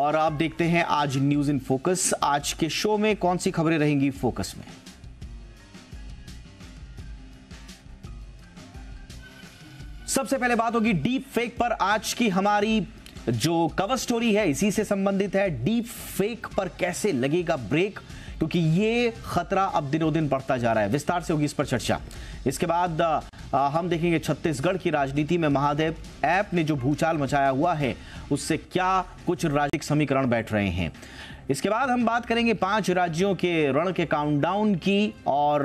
और आप देखते हैं आज न्यूज इन फोकस। आज के शो में कौन सी खबरें रहेंगी फोकस में? सबसे पहले बात होगी डीप फेक पर। आज की हमारी जो कवर स्टोरी है इसी से संबंधित है। डीप फेक पर कैसे लगेगा ब्रेक, क्योंकि ये खतरा अब दिनों दिन बढ़ता जा रहा है। विस्तार से होगी इस पर चर्चा। इसके बाद हम देखेंगे छत्तीसगढ़ की राजनीति में महादेव ऐप ने जो भूचाल मचाया हुआ है उससे क्या कुछ राजनीतिक समीकरण बैठ रहे हैं। इसके बाद हम बात करेंगे 5 राज्यों के रण के काउंटडाउन की, और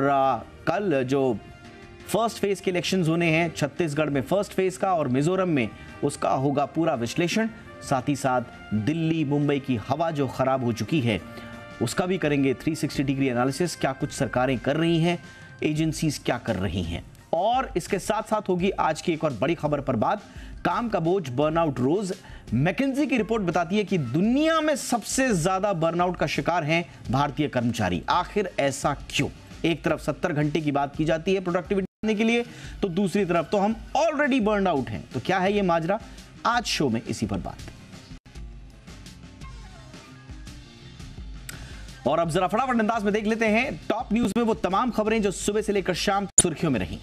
कल जो फर्स्ट फेज के इलेक्शंस होने हैं, छत्तीसगढ़ में फर्स्ट फेज का और मिजोरम में उसका होगा पूरा विश्लेषण। साथ ही साथ दिल्ली मुंबई की हवा जो खराब हो चुकी है उसका भी करेंगे 360 डिग्री एनालिसिस। क्या कुछ सरकारें कर रही हैं, एजेंसीज क्या कर रही हैं। और इसके साथ साथ होगी आज की एक और बड़ी खबर पर बात। काम का बोझ, बर्नआउट रोज। मैकेंजी की रिपोर्ट बताती है कि दुनिया में सबसे ज्यादा बर्नआउट का शिकार हैं भारतीय कर्मचारी। आखिर ऐसा क्यों? एक तरफ 70 घंटे की बात की जाती है प्रोडक्टिविटी बढ़ाने के लिए, तो दूसरी तरफ तो हम ऑलरेडी बर्न आउट हैं। तो क्या है ये माजरा? आज शो में इसी पर बात। और अब जरा फटाफट अंदाज में देख लेते हैं टॉप न्यूज में वो तमाम खबरें जो सुबह से लेकर शाम सुर्खियों में रही।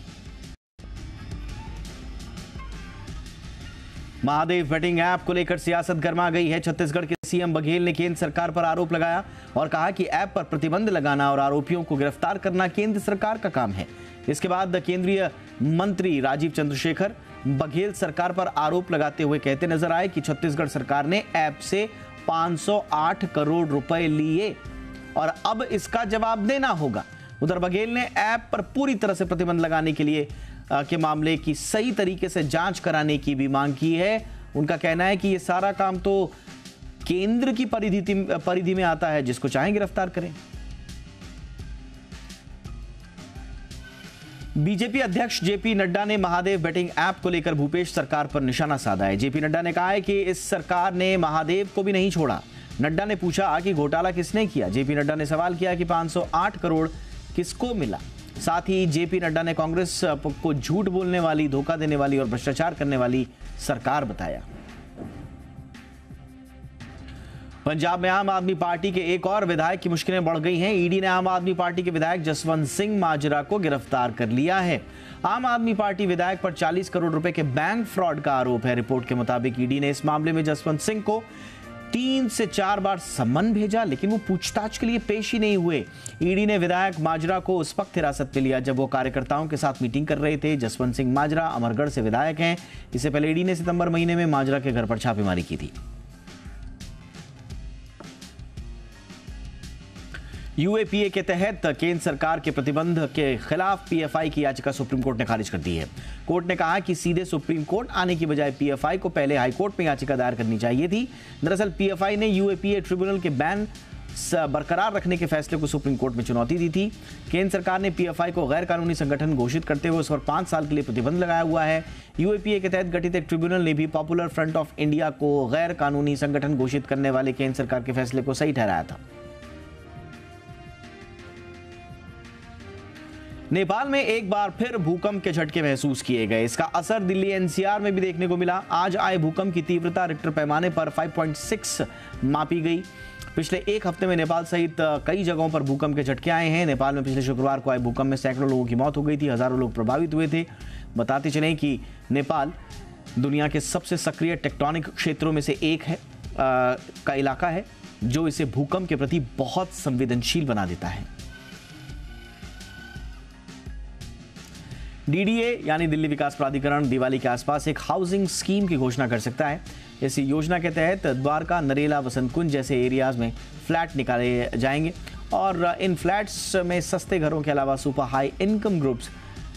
महादेव बेटिंग ऐप को लेकर सियासत गर्मा गई है। छत्तीसगढ़ के सीएम बघेल ने केंद्र सरकार पर आरोप लगाया और कहा कि ऐप पर प्रतिबंध लगाना और आरोपियों को गिरफ्तार करना केंद्र सरकार का काम है। इसके बाद केंद्रीय मंत्री राजीव चंद्रशेखर बघेल सरकार पर आरोप लगाते हुए कहते नजर आए कि छत्तीसगढ़ सरकार ने ऐप से 508 करोड़ रुपए लिए और अब इसका जवाब देना होगा। उधर बघेल ने ऐप पर पूरी तरह से प्रतिबंध लगाने के लिए के मामले की सही तरीके से जांच कराने की भी मांग की है। उनका कहना है कि ये सारा काम तो केंद्र की परिधि में आता है, जिसको चाहें गिरफ्तार करें। बीजेपी अध्यक्ष जेपी नड्डा ने महादेव बेटिंग ऐप को लेकर भूपेश सरकार पर निशाना साधा है। जेपी नड्डा ने कहा है कि इस सरकार ने महादेव को भी नहीं छोड़ा। नड्डा ने पूछा कि घोटाला किसने किया। जेपी नड्डा ने सवाल किया कि 508 करोड़ किसको मिला। साथ ही जेपी नड्डा ने कांग्रेस को झूठ बोलने वाली, धोखा देने वाली और भ्रष्टाचार करने वाली सरकार बताया। पंजाब में आम आदमी पार्टी के एक और विधायक की मुश्किलें बढ़ गई हैं। ईडी ने आम आदमी पार्टी के विधायक जसवंत सिंह माजरा को गिरफ्तार कर लिया है। आम आदमी पार्टी विधायक पर 40 करोड़ रुपए के बैंक फ्रॉड का आरोप है। रिपोर्ट के मुताबिक ईडी ने इस मामले में जसवंत सिंह को 3 से 4 बार सम्मन भेजा, लेकिन वो पूछताछ के लिए पेश ही नहीं हुए। ईडी ने विधायक माजरा को उस वक्त हिरासत में लिया जब वो कार्यकर्ताओं के साथ मीटिंग कर रहे थे। जसवंत सिंह माजरा अमरगढ़ से विधायक हैं। इससे पहले ईडी ने सितंबर महीने में माजरा के घर पर छापेमारी की थी। यूएपीए के तहत केंद्र सरकार के प्रतिबंध के खिलाफ पीएफआई की याचिका सुप्रीम कोर्ट ने खारिज कर दी है। कोर्ट ने कहा कि सीधे सुप्रीम कोर्ट आने की बजाय पीएफआई को पहले हाईकोर्ट में याचिका दायर करनी चाहिए थी। दरअसल पीएफआई ने यूएपीए ट्रिब्यूनल के बैन बरकरार रखने के फैसले को सुप्रीम कोर्ट में चुनौती दी थी। केंद्र सरकार ने पीएफआई को गैर कानूनी संगठन घोषित करते हुए उस पर 5 साल के लिए प्रतिबंध लगाया हुआ है। यूएपीए के तहत गठित एक ट्रिब्यूनल ने भी पॉपुलर फ्रंट ऑफ इंडिया को गैर कानूनी संगठन घोषित करने वाले केंद्र सरकार के फैसले को सही ठहराया था। नेपाल में एक बार फिर भूकंप के झटके महसूस किए गए। इसका असर दिल्ली एनसीआर में भी देखने को मिला। आज आए भूकंप की तीव्रता रिक्टर पैमाने पर 5.6 मापी गई। पिछले एक हफ्ते में नेपाल सहित कई जगहों पर भूकंप के झटके आए हैं। नेपाल में पिछले शुक्रवार को आए भूकंप में सैकड़ों लोगों की मौत हो गई थी, हजारों लोग प्रभावित हुए थे। बताते चलें कि नेपाल दुनिया के सबसे सक्रिय टेक्टोनिक क्षेत्रों में से एक है का इलाका है, जो इसे भूकंप के प्रति बहुत संवेदनशील बना देता है। डीडीए यानी दिल्ली विकास प्राधिकरण दिवाली के आसपास एक हाउसिंग स्कीम की घोषणा कर सकता है। इस योजना के तहत द्वारका, नरेला, वसंत कुंज जैसे एरियाज में फ्लैट निकाले जाएंगे और इन फ्लैट्स में सस्ते घरों के अलावा super high income groups,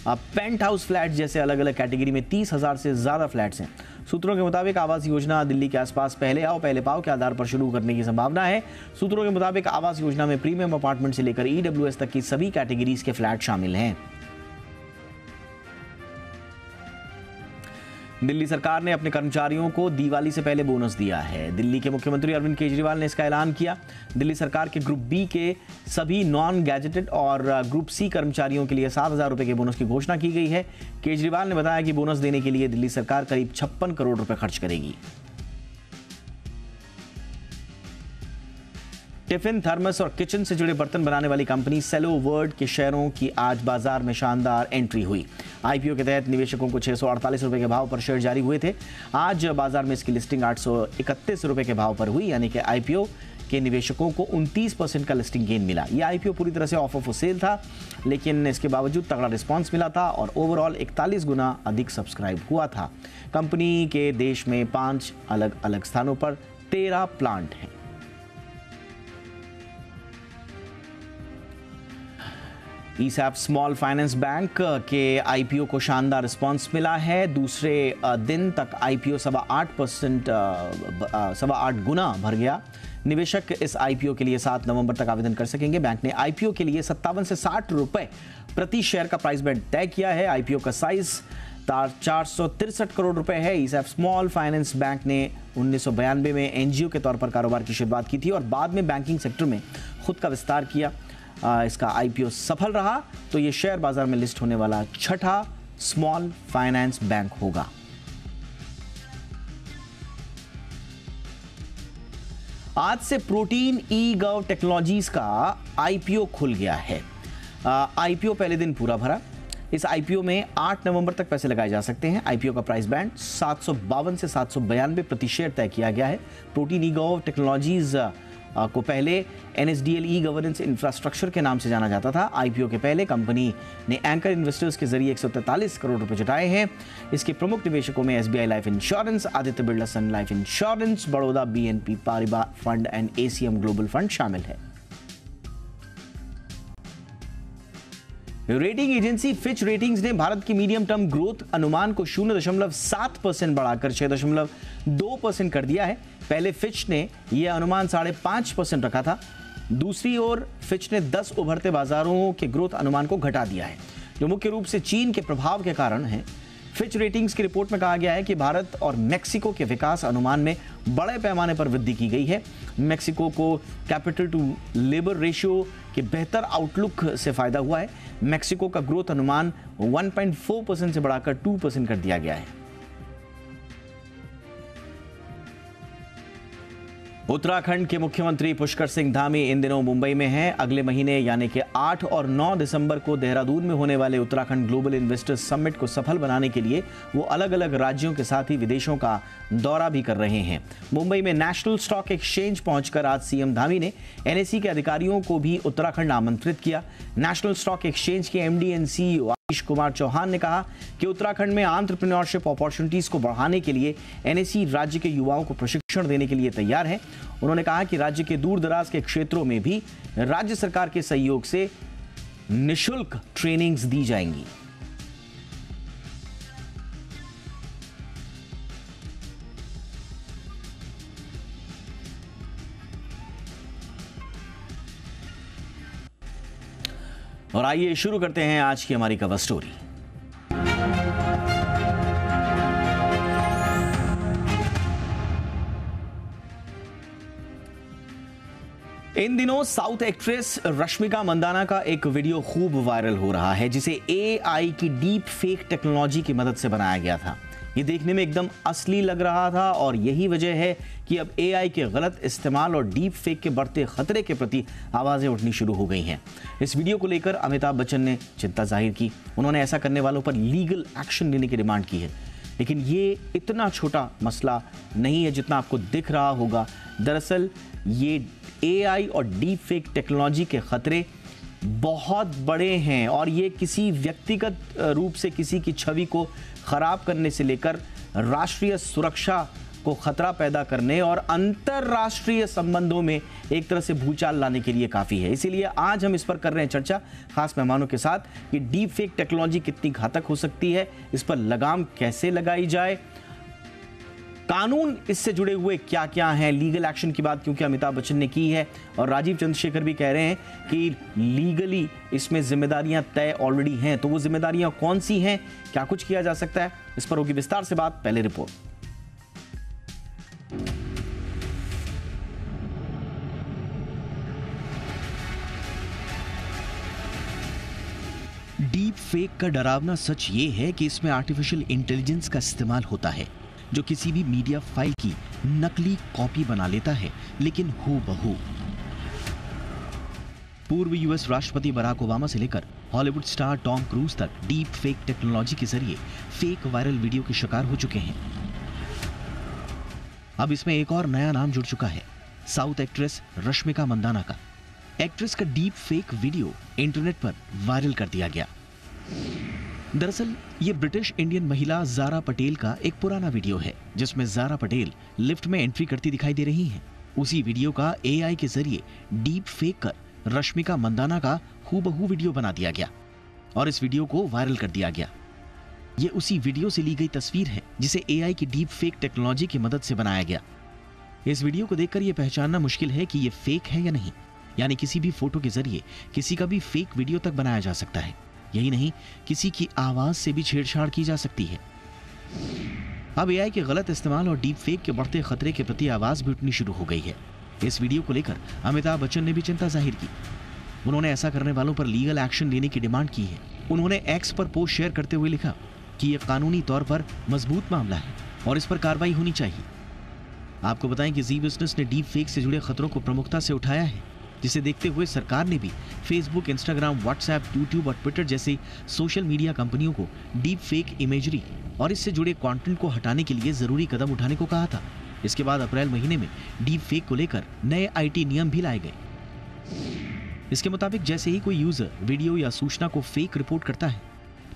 penthouse flat जैसे अलग अलग कैटेगरी में 30,000 से ज़्यादा फ्लैट्स हैं। सूत्रों के मुताबिक आवास योजना दिल्ली के आसपास पहले आओ पहले पाओ के आधार पर शुरू करने की संभावना है। सूत्रों के मुताबिक आवास योजना में प्रीमियम अपार्टमेंट से लेकर ईडब्ल्यूएस तक की सभी कैटेगरीज के फ्लैट शामिल हैं। दिल्ली सरकार ने अपने कर्मचारियों को दिवाली से पहले बोनस दिया है। दिल्ली के मुख्यमंत्री अरविंद केजरीवाल ने इसका ऐलान किया। दिल्ली सरकार के ग्रुप बी के सभी नॉन गैजेटेड और ग्रुप सी कर्मचारियों के लिए 7,000 रुपए के बोनस की घोषणा की गई है। केजरीवाल ने बताया कि बोनस देने के लिए दिल्ली सरकार करीब 56 करोड़ रुपए खर्च करेगी। टिफिन, थर्मस और किचन से जुड़े बर्तन बनाने वाली कंपनी सेलो वर्ल्ड के शेयरों की आज बाजार में शानदार एंट्री हुई। आईपीओ के तहत निवेशकों को 648 रुपए के भाव पर शेयर जारी हुए थे। आज बाजार में इसकी लिस्टिंग 831 रुपए के भाव पर हुई, यानी कि आईपीओ के निवेशकों को 29% का लिस्टिंग गेन मिला। यह आईपीओ पूरी तरह से ऑफर फॉर सेल था, लेकिन इसके बावजूद तगड़ा रिस्पांस मिला था और ओवरऑल 41 गुना अधिक सब्सक्राइब हुआ था। कंपनी के देश में 5 अलग अलग स्थानों पर 13 प्लांट हैं। ईसैप स्मॉल फाइनेंस बैंक के आईपीओ को शानदार रिस्पांस मिला है। दूसरे दिन तक आईपीओ 8.25 गुना भर गया। निवेशक इस आईपीओ के लिए 7 नवंबर तक आवेदन कर सकेंगे। बैंक ने आईपीओ के लिए 57 से 60 रुपए प्रति शेयर का प्राइस बैंड तय किया है। आईपीओ का साइज 463 करोड़ रुपए है। ईसैप स्मॉल फाइनेंस बैंक ने 1992 में एनजीओ के तौर पर कारोबार की शुरुआत की थी और बाद में बैंकिंग सेक्टर में खुद का विस्तार किया। इसका आईपीओ सफल रहा तो यह शेयर बाजार में लिस्ट होने वाला 6ठा स्मॉल फाइनेंस बैंक होगा। आज से प्रोटीन ई गव टेक्नोलॉजीज का आईपीओ खुल गया है। आईपीओ पहले दिन पूरा भरा। इस आईपीओ में 8 नवंबर तक पैसे लगाए जा सकते हैं। आईपीओ का प्राइस बैंड 752 से 792 प्रति शेयर तय किया गया है। प्रोटीन ई गव टेक्नोलॉजीज को पहले एनएसडीएल ई गवर्नेंस इंफ्रास्ट्रक्चर के नाम से जाना जाता था। आईपीओ के पहले कंपनी ने एंकर इन्वेस्टर्स के जरिए 143 करोड़ रुपए जुटाए हैं। इसके प्रमुख निवेशकों में SBI life insurance, Aditya Birla Sun Life insurance, Baroda BNP Paribas fund and ACM global fund शामिल है। रेटिंग एजेंसी फिच रेटिंग्स ने भारत की मीडियम टर्म ग्रोथ अनुमान को 0.7% बढ़ाकर 6.2% कर दिया है। पहले फिच ने यह अनुमान 5.5% रखा था। दूसरी ओर फिच ने 10 उभरते बाजारों के ग्रोथ अनुमान को घटा दिया है, जो मुख्य रूप से चीन के प्रभाव के कारण है। फिच रेटिंग्स की रिपोर्ट में कहा गया है कि भारत और मेक्सिको के विकास अनुमान में बड़े पैमाने पर वृद्धि की गई है। मेक्सिको को कैपिटल टू लेबर रेशियो के बेहतर आउटलुक से फायदा हुआ है। मेक्सिको का ग्रोथ अनुमान 1.4% से बढ़ाकर 2% कर दिया गया है। उत्तराखंड के मुख्यमंत्री पुष्कर सिंह धामी इन दिनों मुंबई में हैं। अगले महीने यानी कि 8 और 9 दिसंबर को देहरादून में होने वाले उत्तराखंड ग्लोबल इन्वेस्टर्स समिट को सफल बनाने के लिए वो अलग अलग राज्यों के साथ ही विदेशों का दौरा भी कर रहे हैं। मुंबई में नेशनल स्टॉक एक्सचेंज पहुंचकर आज सीएम धामी ने एनएसई के अधिकारियों को भी उत्तराखंड आमंत्रित किया। नेशनल स्टॉक एक्सचेंज के MD and CEO Ashish Kumar Chauhan ने कहा कि उत्तराखंड में एंटरप्रेन्योरशिप अपॉर्चुनिटीज को बढ़ाने के लिए एनएसई राज्य के युवाओं को प्रशिक्षण देने के लिए तैयार है। उन्होंने कहा कि राज्य के दूर दराज के क्षेत्रों में भी राज्य सरकार के सहयोग से निशुल्क ट्रेनिंग्स दी जाएंगी। और आइए शुरू करते हैं आज की हमारी कवर स्टोरी। इन दिनों साउथ एक्ट्रेस रश्मिका मंदाना का एक वीडियो खूब वायरल हो रहा है, जिसे एआई की डीप फेक टेक्नोलॉजी की मदद से बनाया गया था। ये देखने में एकदम असली लग रहा था और यही वजह है कि अब एआई के गलत इस्तेमाल और डीप फेक के बढ़ते खतरे के प्रति आवाजें उठनी शुरू हो गई हैं। इस वीडियो को लेकर अमिताभ बच्चन ने चिंता जाहिर की। उन्होंने ऐसा करने वालों पर लीगल एक्शन लेने की डिमांड की है। लेकिन ये इतना छोटा मसला नहीं है जितना आपको दिख रहा होगा। दरअसल ये एआई और डीप फेक टेक्नोलॉजी के खतरे बहुत बड़े हैं और ये किसी व्यक्तिगत रूप से किसी की छवि को खराब करने से लेकर राष्ट्रीय सुरक्षा को खतरा पैदा करने और अंतरराष्ट्रीय संबंधों में एक तरह से भूचाल लाने के लिए काफ़ी है। इसीलिए आज हम इस पर कर रहे हैं चर्चा खास मेहमानों के साथ कि डीप फेक टेक्नोलॉजी कितनी घातक हो सकती है, इस पर लगाम कैसे लगाई जाए, कानून इससे जुड़े हुए क्या क्या हैं, लीगल एक्शन की बात क्योंकि अमिताभ बच्चन ने की है और राजीव चंद्रशेखर भी कह रहे हैं कि लीगली इसमें जिम्मेदारियां तय ऑलरेडी हैं। तो वो जिम्मेदारियां कौन सी हैं, क्या कुछ किया जा सकता है, इस पर होगी विस्तार से बात। पहले रिपोर्ट। डीप फेक का डरावना सच ये है कि इसमें आर्टिफिशियल इंटेलिजेंस का इस्तेमाल होता है, जो किसी भी मीडिया फाइल की नकली कॉपी बना लेता है, लेकिन हूबहू पूर्व यूएस राष्ट्रपति बराक ओबामा से लेकर हॉलीवुड स्टार टॉम क्रूज तक डीप फेक टेक्नोलॉजी के जरिए फेक वायरल वीडियो के शिकार हो चुके हैं। अब इसमें एक और नया नाम जुड़ चुका है, साउथ एक्ट्रेस रश्मिका मंदाना का। एक्ट्रेस का डीप फेक वीडियो इंटरनेट पर वायरल कर दिया गया। दरअसल ये ब्रिटिश इंडियन महिला ज़ारा पटेल का एक पुराना वीडियो है, जिसमें ज़ारा पटेल लिफ्ट में एंट्री करती दिखाई दे रही हैं। उसी वीडियो का एआई के जरिए डीप फेक कर रश्मिका मंदाना का हूबहू वीडियो बना दिया गया और इस वीडियो को वायरल कर दिया गया। ये उसी वीडियो से ली गई तस्वीर है जिसे एआई की डीप फेक टेक्नोलॉजी की मदद से बनाया गया। इस वीडियो को देखकर यह पहचानना मुश्किल है कि यह फेक है या नहीं, यानी किसी भी फोटो के जरिए किसी का भी फेक वीडियो तक बनाया जा सकता है। यही नहीं, किसी की आवाज से भी छेड़छाड़ की जा सकती है। अब एआई के गलत इस्तेमाल और डीप फेक के बढ़ते खतरे के प्रति आवाज भी उठनी शुरू हो गई है। इस वीडियो को लेकर अमिताभ बच्चन ने भी चिंता जाहिर की। उन्होंने ऐसा करने वालों पर लीगल एक्शन लेने की डिमांड की है। उन्होंने एक्स पर पोस्ट शेयर करते हुए लिखा कि यह कानूनी तौर पर मजबूत मामला है और इस पर कार्रवाई होनी चाहिए। आपको बताएं कि जी बिजनेस ने डीप फेक से जुड़े खतरों को प्रमुखता से उठाया है, जिसे देखते हुए सरकार ने भी फेसबुक, इंस्टाग्राम, व्हाट्सएप, यूट्यूब और ट्विटर जैसी सोशल मीडिया कंपनियों को डीप फेक इमेजरी और इससे जुड़े कंटेंट को हटाने के लिए जरूरी कदम उठाने को कहा था। इसके बाद अप्रैल महीने में डीप फेक को लेकर नए आईटी नियम भी लाए गए। इसके मुताबिक जैसे ही कोई यूजर वीडियो या सूचना को फेक रिपोर्ट करता है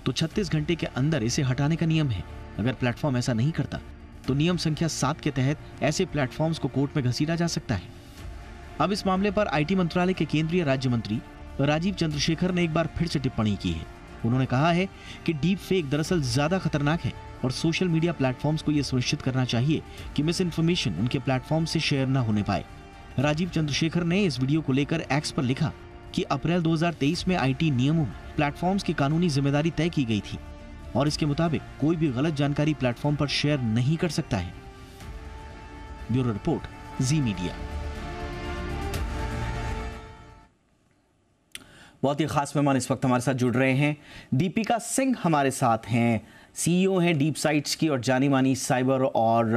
तो 36 घंटे के अंदर इसे हटाने का नियम है। अगर प्लेटफॉर्म ऐसा नहीं करता तो नियम संख्या 7 के तहत ऐसे प्लेटफॉर्म्स को कोर्ट में घसीटा जा सकता है। अब इस मामले पर आईटी मंत्रालय के केंद्रीय राज्य मंत्री राजीव चंद्रशेखर ने एक बार फिर से टिप्पणी की है। उन्होंने कहा है कि डीप फेक दरअसल ज्यादा खतरनाक है और सोशल मीडिया प्लेटफॉर्म्स को यह सुनिश्चित करना चाहिए कि मिस इन्फॉर्मेशन उनके प्लेटफॉर्म से शेयर न होने पाए। राजीव चंद्रशेखर ने इस वीडियो को लेकर एक्स पर लिखा कि अप्रैल 2023 में आईटी नियमों में प्लेटफॉर्म्स की कानूनी जिम्मेदारी तय की गई थी और इसके मुताबिक कोई भी गलत जानकारी प्लेटफॉर्म पर शेयर नहीं कर सकता है। ब्यूरो रिपोर्ट, जी मीडिया। बहुत ही खास मेहमान इस वक्त हमारे साथ जुड़ रहे हैं। दीपिका सिंह हमारे साथ हैं, सीईओ हैं डीप साइट्स की और जानी मानी साइबर और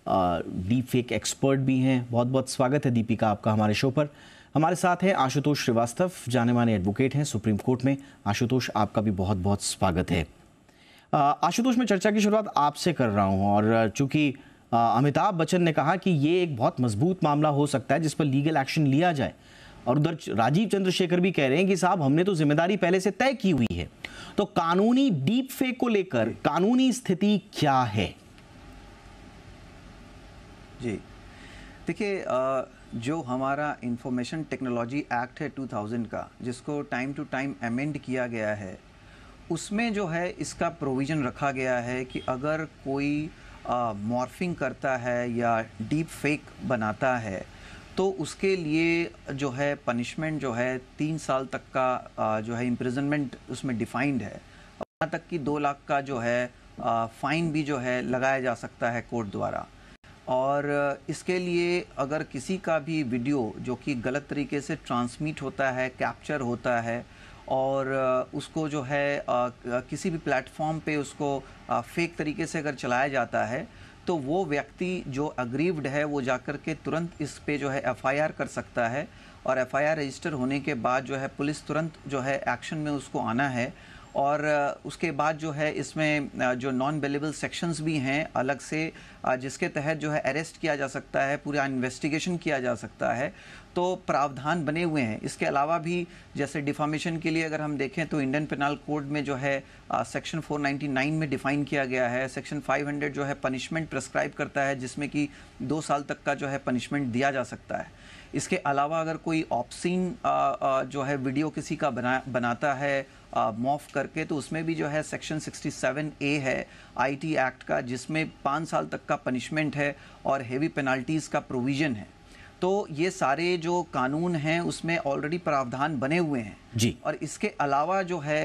डीप फेक एक्सपर्ट भी हैं। बहुत बहुत स्वागत है दीपिका आपका हमारे शो पर। हमारे साथ हैं आशुतोष श्रीवास्तव, जाने माने एडवोकेट हैं सुप्रीम कोर्ट में। आशुतोष, आपका भी बहुत बहुत स्वागत है। आशुतोष, मैं चर्चा की शुरुआत आपसे कर रहा हूं और चूंकि अमिताभ बच्चन ने कहा कि ये एक बहुत मजबूत मामला हो सकता है जिस पर लीगल एक्शन लिया जाए, और उधर राजीव चंद्रशेखर भी कह रहे हैं कि साहब हमने तो जिम्मेदारी पहले से तय की हुई है, तो कानूनी डीप फेक को लेकर कानूनी स्थिति क्या है? जी देखिए, जो हमारा इंफॉर्मेशन टेक्नोलॉजी एक्ट है 2000 का, जिसको टाइम टू टाइम अमेंड किया गया है, उसमें जो है इसका प्रोविज़न रखा गया है कि अगर कोई मॉर्फिंग करता है या डीप फेक बनाता है तो उसके लिए जो है पनिशमेंट जो है 3 साल तक का जो है इम्प्रिजनमेंट उसमें डिफाइंड है। वहाँ तक कि 2 लाख का जो है फ़ाइन भी जो है लगाया जा सकता है कोर्ट द्वारा। और इसके लिए अगर किसी का भी वीडियो जो कि गलत तरीके से ट्रांसमिट होता है, कैप्चर होता है और उसको जो है किसी भी प्लेटफॉर्म पे उसको फेक तरीके से अगर चलाया जाता है तो वो व्यक्ति जो अग्रीव्ड है वो जाकर के तुरंत इस पे जो है एफआईआर कर सकता है और एफआईआर रजिस्टर होने के बाद जो है पुलिस तुरंत जो है एक्शन में उसको आना है। और उसके बाद जो है इसमें जो नॉन बेलेबल सेक्शंस भी हैं अलग से, जिसके तहत जो है अरेस्ट किया जा सकता है, पूरा इन्वेस्टिगेशन किया जा सकता है, तो प्रावधान बने हुए हैं। इसके अलावा भी जैसे डिफामेशन के लिए अगर हम देखें तो इंडियन पेनल कोड में जो है सेक्शन 499 में डिफाइन किया गया है। सेक्शन 500 जो है पनिशमेंट प्रेस्क्राइब करता है जिसमें कि 2 साल तक का जो है पनिशमेंट दिया जा सकता है। इसके अलावा अगर कोई ऑप्सीन जो है वीडियो किसी का बनाता है मॉफ करके, तो उसमें भी जो है सेक्शन 67A है आईटी एक्ट का, जिसमें 5 साल तक का पनिशमेंट है और हेवी पेनल्टीज़ का प्रोविज़न है। तो ये सारे जो कानून हैं उसमें ऑलरेडी प्रावधान बने हुए हैं जी। और इसके अलावा जो है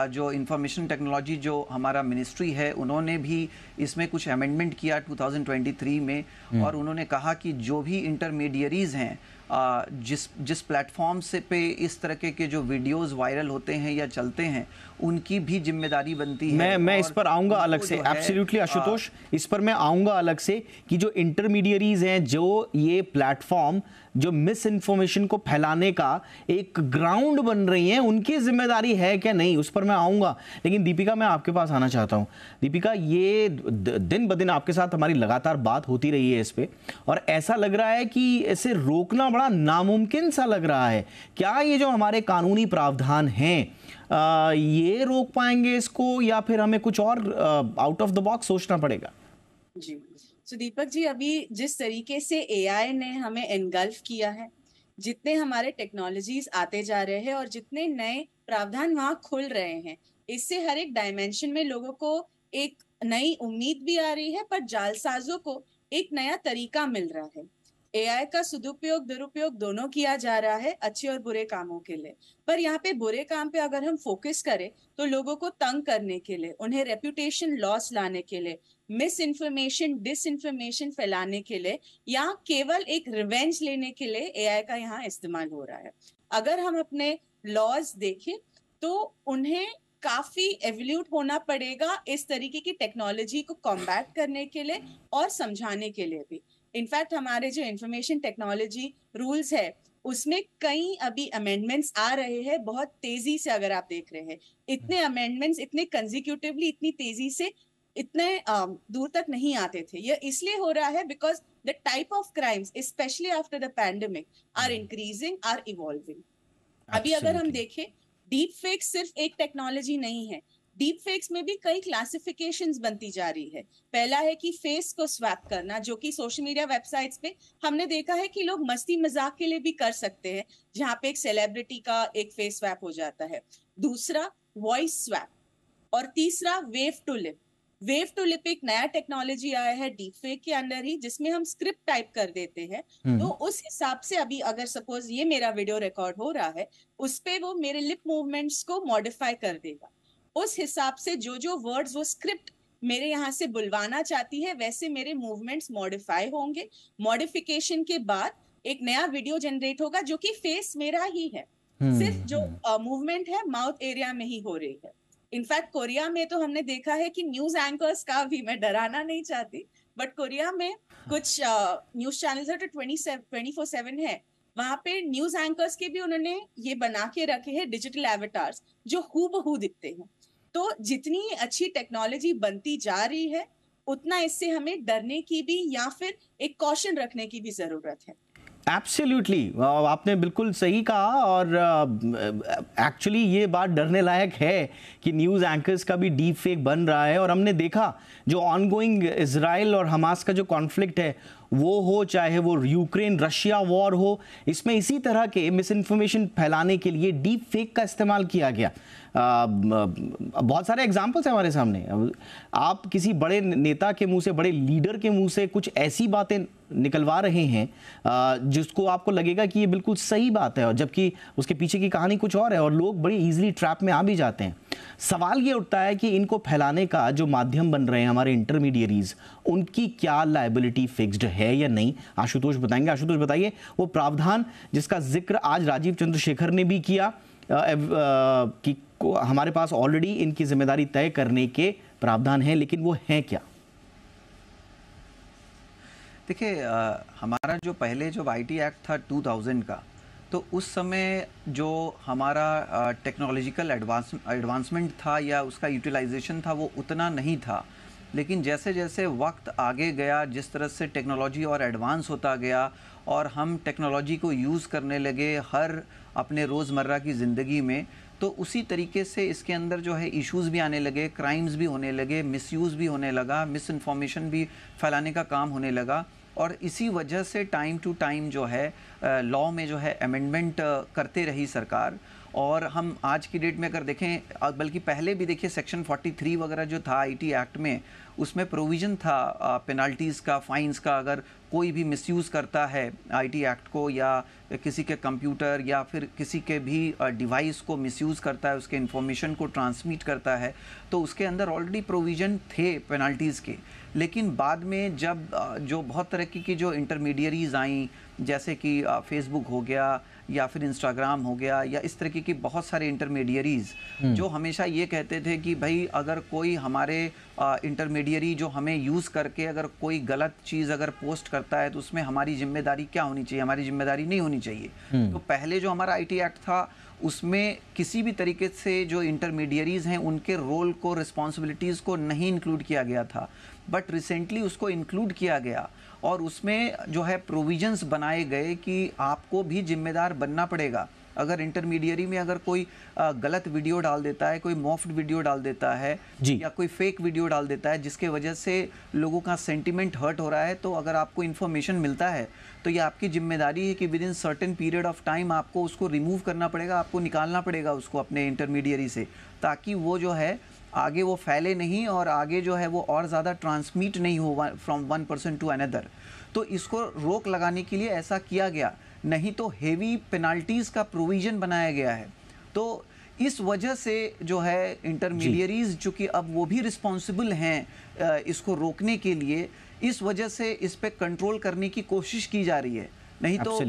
जो इंफॉर्मेशन टेक्नोलॉजी जो हमारा मिनिस्ट्री है उन्होंने भी इसमें कुछ अमेंडमेंट किया 2023 में और उन्होंने कहा कि जो भी इंटरमीडियरीज हैं जिस प्लेटफॉर्म से पे इस तरह के जो वीडियोस वायरल होते हैं या चलते हैं, उनकी भी जिम्मेदारी बनती है। मैं इस पर आऊंगा अलग से, एब्सोल्युटली आशुतोष, इस पर मैं आऊंगा अलग से कि जो इंटरमीडियरीज हैं, जो ये प्लेटफॉर्म जो मिस इन्फॉर्मेशन को फैलाने का एक ग्राउंड बन रही हैं, उनकी जिम्मेदारी है क्या नहीं, उस पर मैं आऊंगा। लेकिन दीपिका, मैं आपके पास आना चाहता हूं। दीपिका, ये दिन ब दिन आपके साथ हमारी लगातार बात होती रही है इस पे, और ऐसा लग रहा है कि इसे रोकना बड़ा नामुमकिन सा लग रहा है। क्या ये जो हमारे कानूनी प्रावधान हैं ये रोक पाएंगे इसको, या फिर हमें कुछ और आउट ऑफ द बॉक्स सोचना पड़ेगा? जी, तो दीपक जी, अभी जिस तरीके से एआई ने हमें एनगल्फ किया है, जितने हमारे टेक्नोलॉजीज आते जा रहे हैं और जितने नए प्रावधान वहां खुल रहे हैं, इससे हर एक डायमेंशन में लोगों को एक नई उम्मीद भी आ रही है, पर जालसाजों को एक नया तरीका मिल रहा है। एआई का सदुपयोग दुरुपयोग दोनों किया जा रहा है, अच्छे और बुरे कामों के लिए। पर यहाँ पे बुरे काम पे अगर हम फोकस करें तो लोगों को तंग करने के लिए, उन्हें रेपुटेशन लॉस लाने के लिए, मिस इन्फॉर्मेशन डिस इन्फॉर्मेशन फैलाने के लिए, या केवल एक रिवेंज लेने के लिए एआई का यहाँ इस्तेमाल हो रहा है। अगर हम अपने लॉज देखें तो उन्हें काफी एवोल्यूट होना पड़ेगा इस तरीके की टेक्नोलॉजी को कॉम्बैट करने के लिए और समझाने के लिए भी। इनफैक्ट हमारे जो इंफॉर्मेशन टेक्नोलॉजी रूल्स है उसमें कई अभी अमेंडमेंट्स आ रहे हैं बहुत तेजी से। अगर आप देख रहे हैं, इतने अमेंडमेंट्स इतने कंजिक्यूटिवली इतनी तेजी से इतने दूर तक नहीं आते थे। ये इसलिए हो रहा है because the type of crimes specially after the pandemic are increasing, are evolving. अभी अगर हम देखें, डीप फेक सिर्फ एक टेक्नोलॉजी नहीं है, डीप फेक्स में भी कई क्लासिफिकेशंस बनती जा रही है। पहला है कि फेस को स्वैप करना, जो कि सोशल मीडिया वेबसाइट्स पे हमने देखा है कि लोग मस्ती मजाक के लिए भी कर सकते हैं, जहां पे एक सेलिब्रिटी का एक फेस स्वैप हो जाता है। दूसरा वॉइस स्वैप, और तीसरा wave to lip. Wave to lip एक नया टेक्नोलॉजी आया है डीप फेक के अंदर ही, जिसमें हम स्क्रिप्ट टाइप कर देते हैं। तो उस हिसाब से अभी अगर सपोज ये मेरा वीडियो रिकॉर्ड हो रहा है, उस पे वो मेरे लिप मूवमेंट्स को मॉडिफाई कर देगा। उस हिसाब से जो जो वर्ड्स वो स्क्रिप्ट मेरे यहाँ से बुलवाना चाहती है, वैसे मेरे मूवमेंट्स मॉडिफाई होंगे। मॉडिफिकेशन के बाद एक नया वीडियो जनरेट होगा जो कि फेस मेरा ही है, सिर्फ जो मूवमेंट है माउथ एरिया में ही हो रही है। इनफैक्ट कोरिया में तो हमने देखा है कि न्यूज एंकर्स का भी, मैं डराना नहीं चाहती, बट कोरिया में कुछ न्यूज चैनल्स है तो 24/7 है, वहां पे न्यूज एंकर्स के भी उन्होंने ये बना के रखे हैं डिजिटल एवेटार्स जो हूबहू दिखते हैं। तो जितनी अच्छी टेक्नोलॉजी बनती जा रही है, उतना इससे हमें डरने की भी या फिर एक कॉशन रखने की भी जरूरत है। एब्सोल्युटली, आपने बिल्कुल सही कहा। और एक्चुअली ये बात डरने लायक है कि न्यूज़ एंकर्स का भी डीप फेक बन रहा है। और हमने देखा जो ऑनगोइंग इजराइल और हमास का जो कॉन्फ्लिक्ट है वो हो, चाहे वो यूक्रेन रशिया वॉर हो, इसमें इसी तरह के मिस इन्फॉर्मेशन फैलाने के लिए डीप फेक का इस्तेमाल किया गया। बहुत सारे एग्जाम्पल्स हैं हमारे सामने। आप किसी बड़े नेता के मुंह से, बड़े लीडर के मुंह से कुछ ऐसी बातें निकलवा रहे हैं जिसको आपको लगेगा कि ये बिल्कुल सही बात है, और जबकि उसके पीछे की कहानी कुछ और है, और लोग बड़ी इजीली ट्रैप में आ भी जाते हैं। सवाल ये उठता है कि इनको फैलाने का जो माध्यम बन रहे हैं हमारे इंटरमीडियरीज, उनकी क्या लायबिलिटी फिक्स्ड है या नहीं? आशुतोष बताएंगे। आशुतोष बताइए, वो प्रावधान जिसका जिक्र आज राजीव चंद्रशेखर ने भी किया कि हमारे पास ऑलरेडी इनकी जिम्मेदारी तय करने के प्रावधान हैं, लेकिन वो हैं क्या? देखिए, हमारा जो पहले जो आईटी एक्ट था 2000 का, तो उस समय जो हमारा टेक्नोलॉजिकल एडवांसमेंट था या उसका यूटिलाइजेशन था वो उतना नहीं था। लेकिन जैसे जैसे वक्त आगे गया, जिस तरह से टेक्नोलॉजी और एडवांस होता गया और हम टेक्नोलॉजी को यूज़ करने लगे हर अपने रोज़मर्रा की ज़िंदगी में, तो उसी तरीके से इसके अंदर जो है इश्यूज़ भी आने लगे, क्राइम्स भी होने लगे, मिसयूज़ भी होने लगा, मिस इन्फॉर्मेशन भी फैलाने का काम होने लगा। और इसी वजह से टाइम टू टाइम जो है लॉ में जो है अमेंडमेंट करते रही सरकार, और हम आज की डेट में अगर देखें, बल्कि पहले भी देखिए सेक्शन 43 वगैरह जो था आईटी एक्ट में, उसमें प्रोविज़न था पेनल्टीज़ का, फाइन्स का, अगर कोई भी मिसयूज़ करता है आईटी एक्ट को या किसी के कंप्यूटर या फिर किसी के भी डिवाइस को मिसयूज़ करता है, उसके इंफॉर्मेशन को ट्रांसमिट करता है, तो उसके अंदर ऑलरेडी प्रोविज़न थे पेनल्टीज़ के। लेकिन बाद में जब जो बहुत तरह की जो इंटरमीडियरीज आई, जैसे कि फेसबुक हो गया या फिर इंस्टाग्राम हो गया या इस तरीके की बहुत सारे इंटरमीडियरीज जो हमेशा ये कहते थे कि भाई अगर कोई हमारे इंटरमीडियरी जो हमें यूज़ करके अगर कोई गलत चीज़ अगर पोस्ट करता है तो उसमें हमारी जिम्मेदारी क्या होनी चाहिए, हमारी जिम्मेदारी नहीं होनी चाहिए। तो पहले जो हमारा आईटी एक्ट था उसमें किसी भी तरीके से जो इंटरमीडियरीज हैं उनके रोल को, रिस्पॉन्सिबिलिटीज़ को नहीं इंक्लूड किया गया था, बट रिसेंटली उसको इंक्लूड किया गया और उसमें जो है प्रोविजंस बनाए गए कि आपको भी जिम्मेदार बनना पड़ेगा। अगर इंटरमीडियरी में अगर कोई गलत वीडियो डाल देता है, कोई मॉफ्ड वीडियो डाल देता है या कोई फेक वीडियो डाल देता है जिसके वजह से लोगों का सेंटिमेंट हर्ट हो रहा है, तो अगर आपको इन्फॉर्मेशन मिलता है तो ये आपकी जिम्मेदारी है कि with in certain period of time आपको उसको रिमूव करना पड़ेगा, आपको निकालना पड़ेगा उसको अपने इंटरमीडियरी से, ताकि वो जो है आगे वो फैले नहीं और आगे जो है वो और ज़्यादा ट्रांसमिट नहीं हो from one person to another. तो इसको रोक लगाने के लिए ऐसा किया गया, नहीं तो हेवी पेनाल्टीज़ का प्रोविज़न बनाया गया है। तो इस वजह से जो है इंटरमीडियरीज चूँकि अब वो भी रिस्पॉन्सिबल हैं इसको रोकने के लिए, इस वजह से इस पे कंट्रोल करने की कोशिश की जा रही है। नहीं तो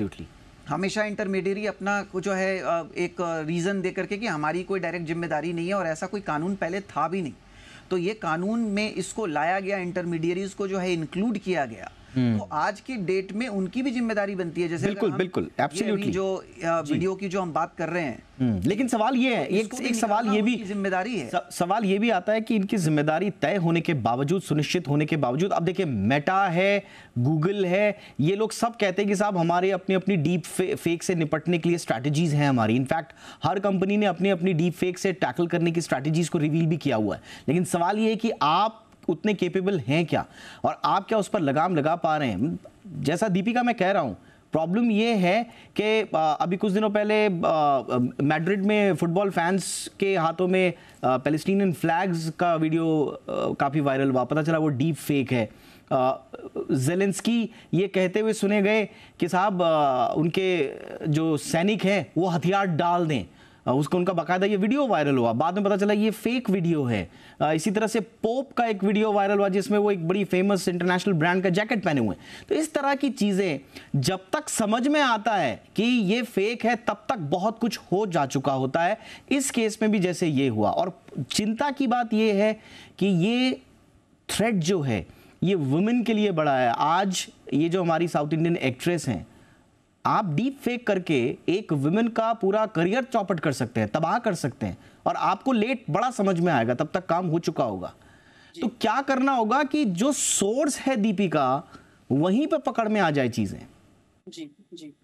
हमेशा इंटरमीडियरी अपना जो है एक रीज़न दे करके कि हमारी कोई डायरेक्ट जिम्मेदारी नहीं है और ऐसा कोई कानून पहले था भी नहीं, तो ये कानून में इसको लाया गया, इंटरमीडियरीज को जो है इंक्लूड किया गया। तो आज की डेट में उनकी भी जिम्मेदारी बनती है, जैसे बिल्कुल एब्सोल्युटली जो वीडियो की जो हम बात कर रहे हैं। लेकिन सवाल ये है, एक सवाल ये भी जिम्मेदारी है, सवाल ये भी आता है कि इनकी जिम्मेदारी तय होने के बावजूद, सुनिश्चित होने के बावजूद, अब देखिए मेटा है, गूगल है, ये लोग सब कहते हैं कि साहब हमारे अपनी अपनी डीप फेक से निपटने के लिए स्ट्रैटेजीज हैं हमारी। इनफैक्ट हर कंपनी ने अपनी अपनी डीप फेक से टैकल करने की स्ट्रैटेजीज को रिवील भी किया हुआ है। लेकिन सवाल ये है कि आप उतने कैपेबल हैं क्या, और आप क्या उस पर लगाम लगा पा रहे हैं? जैसा दीपिका मैं कह रहा हूं, प्रॉब्लम ये है कि अभी कुछ दिनों पहले मैड्रिड में फुटबॉल फैंस के हाथों में पैलेस्टीनियन फ्लैग्स का वीडियो काफ़ी वायरल हुआ, पता चला वो डीप फेक है। ज़ेलेंस्की ये कहते हुए सुने गए कि साहब उनके जो सैनिक हैं वो हथियार डाल दें, उसको उनका बाकायदा ये वीडियो वायरल हुआ, बाद में पता चला ये फेक वीडियो है। इसी तरह से पोप का एक वीडियो वायरल हुआ जिसमें वो एक बड़ी फेमस इंटरनेशनल ब्रांड का जैकेट पहने हुए हैं। तो इस तरह की चीज़ें जब तक समझ में आता है कि ये फेक है तब तक बहुत कुछ हो जा चुका होता है। इस केस में भी जैसे ये हुआ, और चिंता की बात ये है कि ये थ्रेट जो है ये वुमेन के लिए बड़ा है। आज ये जो हमारी साउथ इंडियन एक्ट्रेस हैं, आप डीप फेक करके एक वुमेन का पूरा करियर चौपट कर सकते हैं, तबाह कर सकते हैं, और आपको लेट बड़ा समझ में आएगा, तब तक काम हो चुका होगा। तो क्या करना होगा कि जो सोर्स है दीपिका वहीं पर पकड़ में आ जाए चीजें। जी जी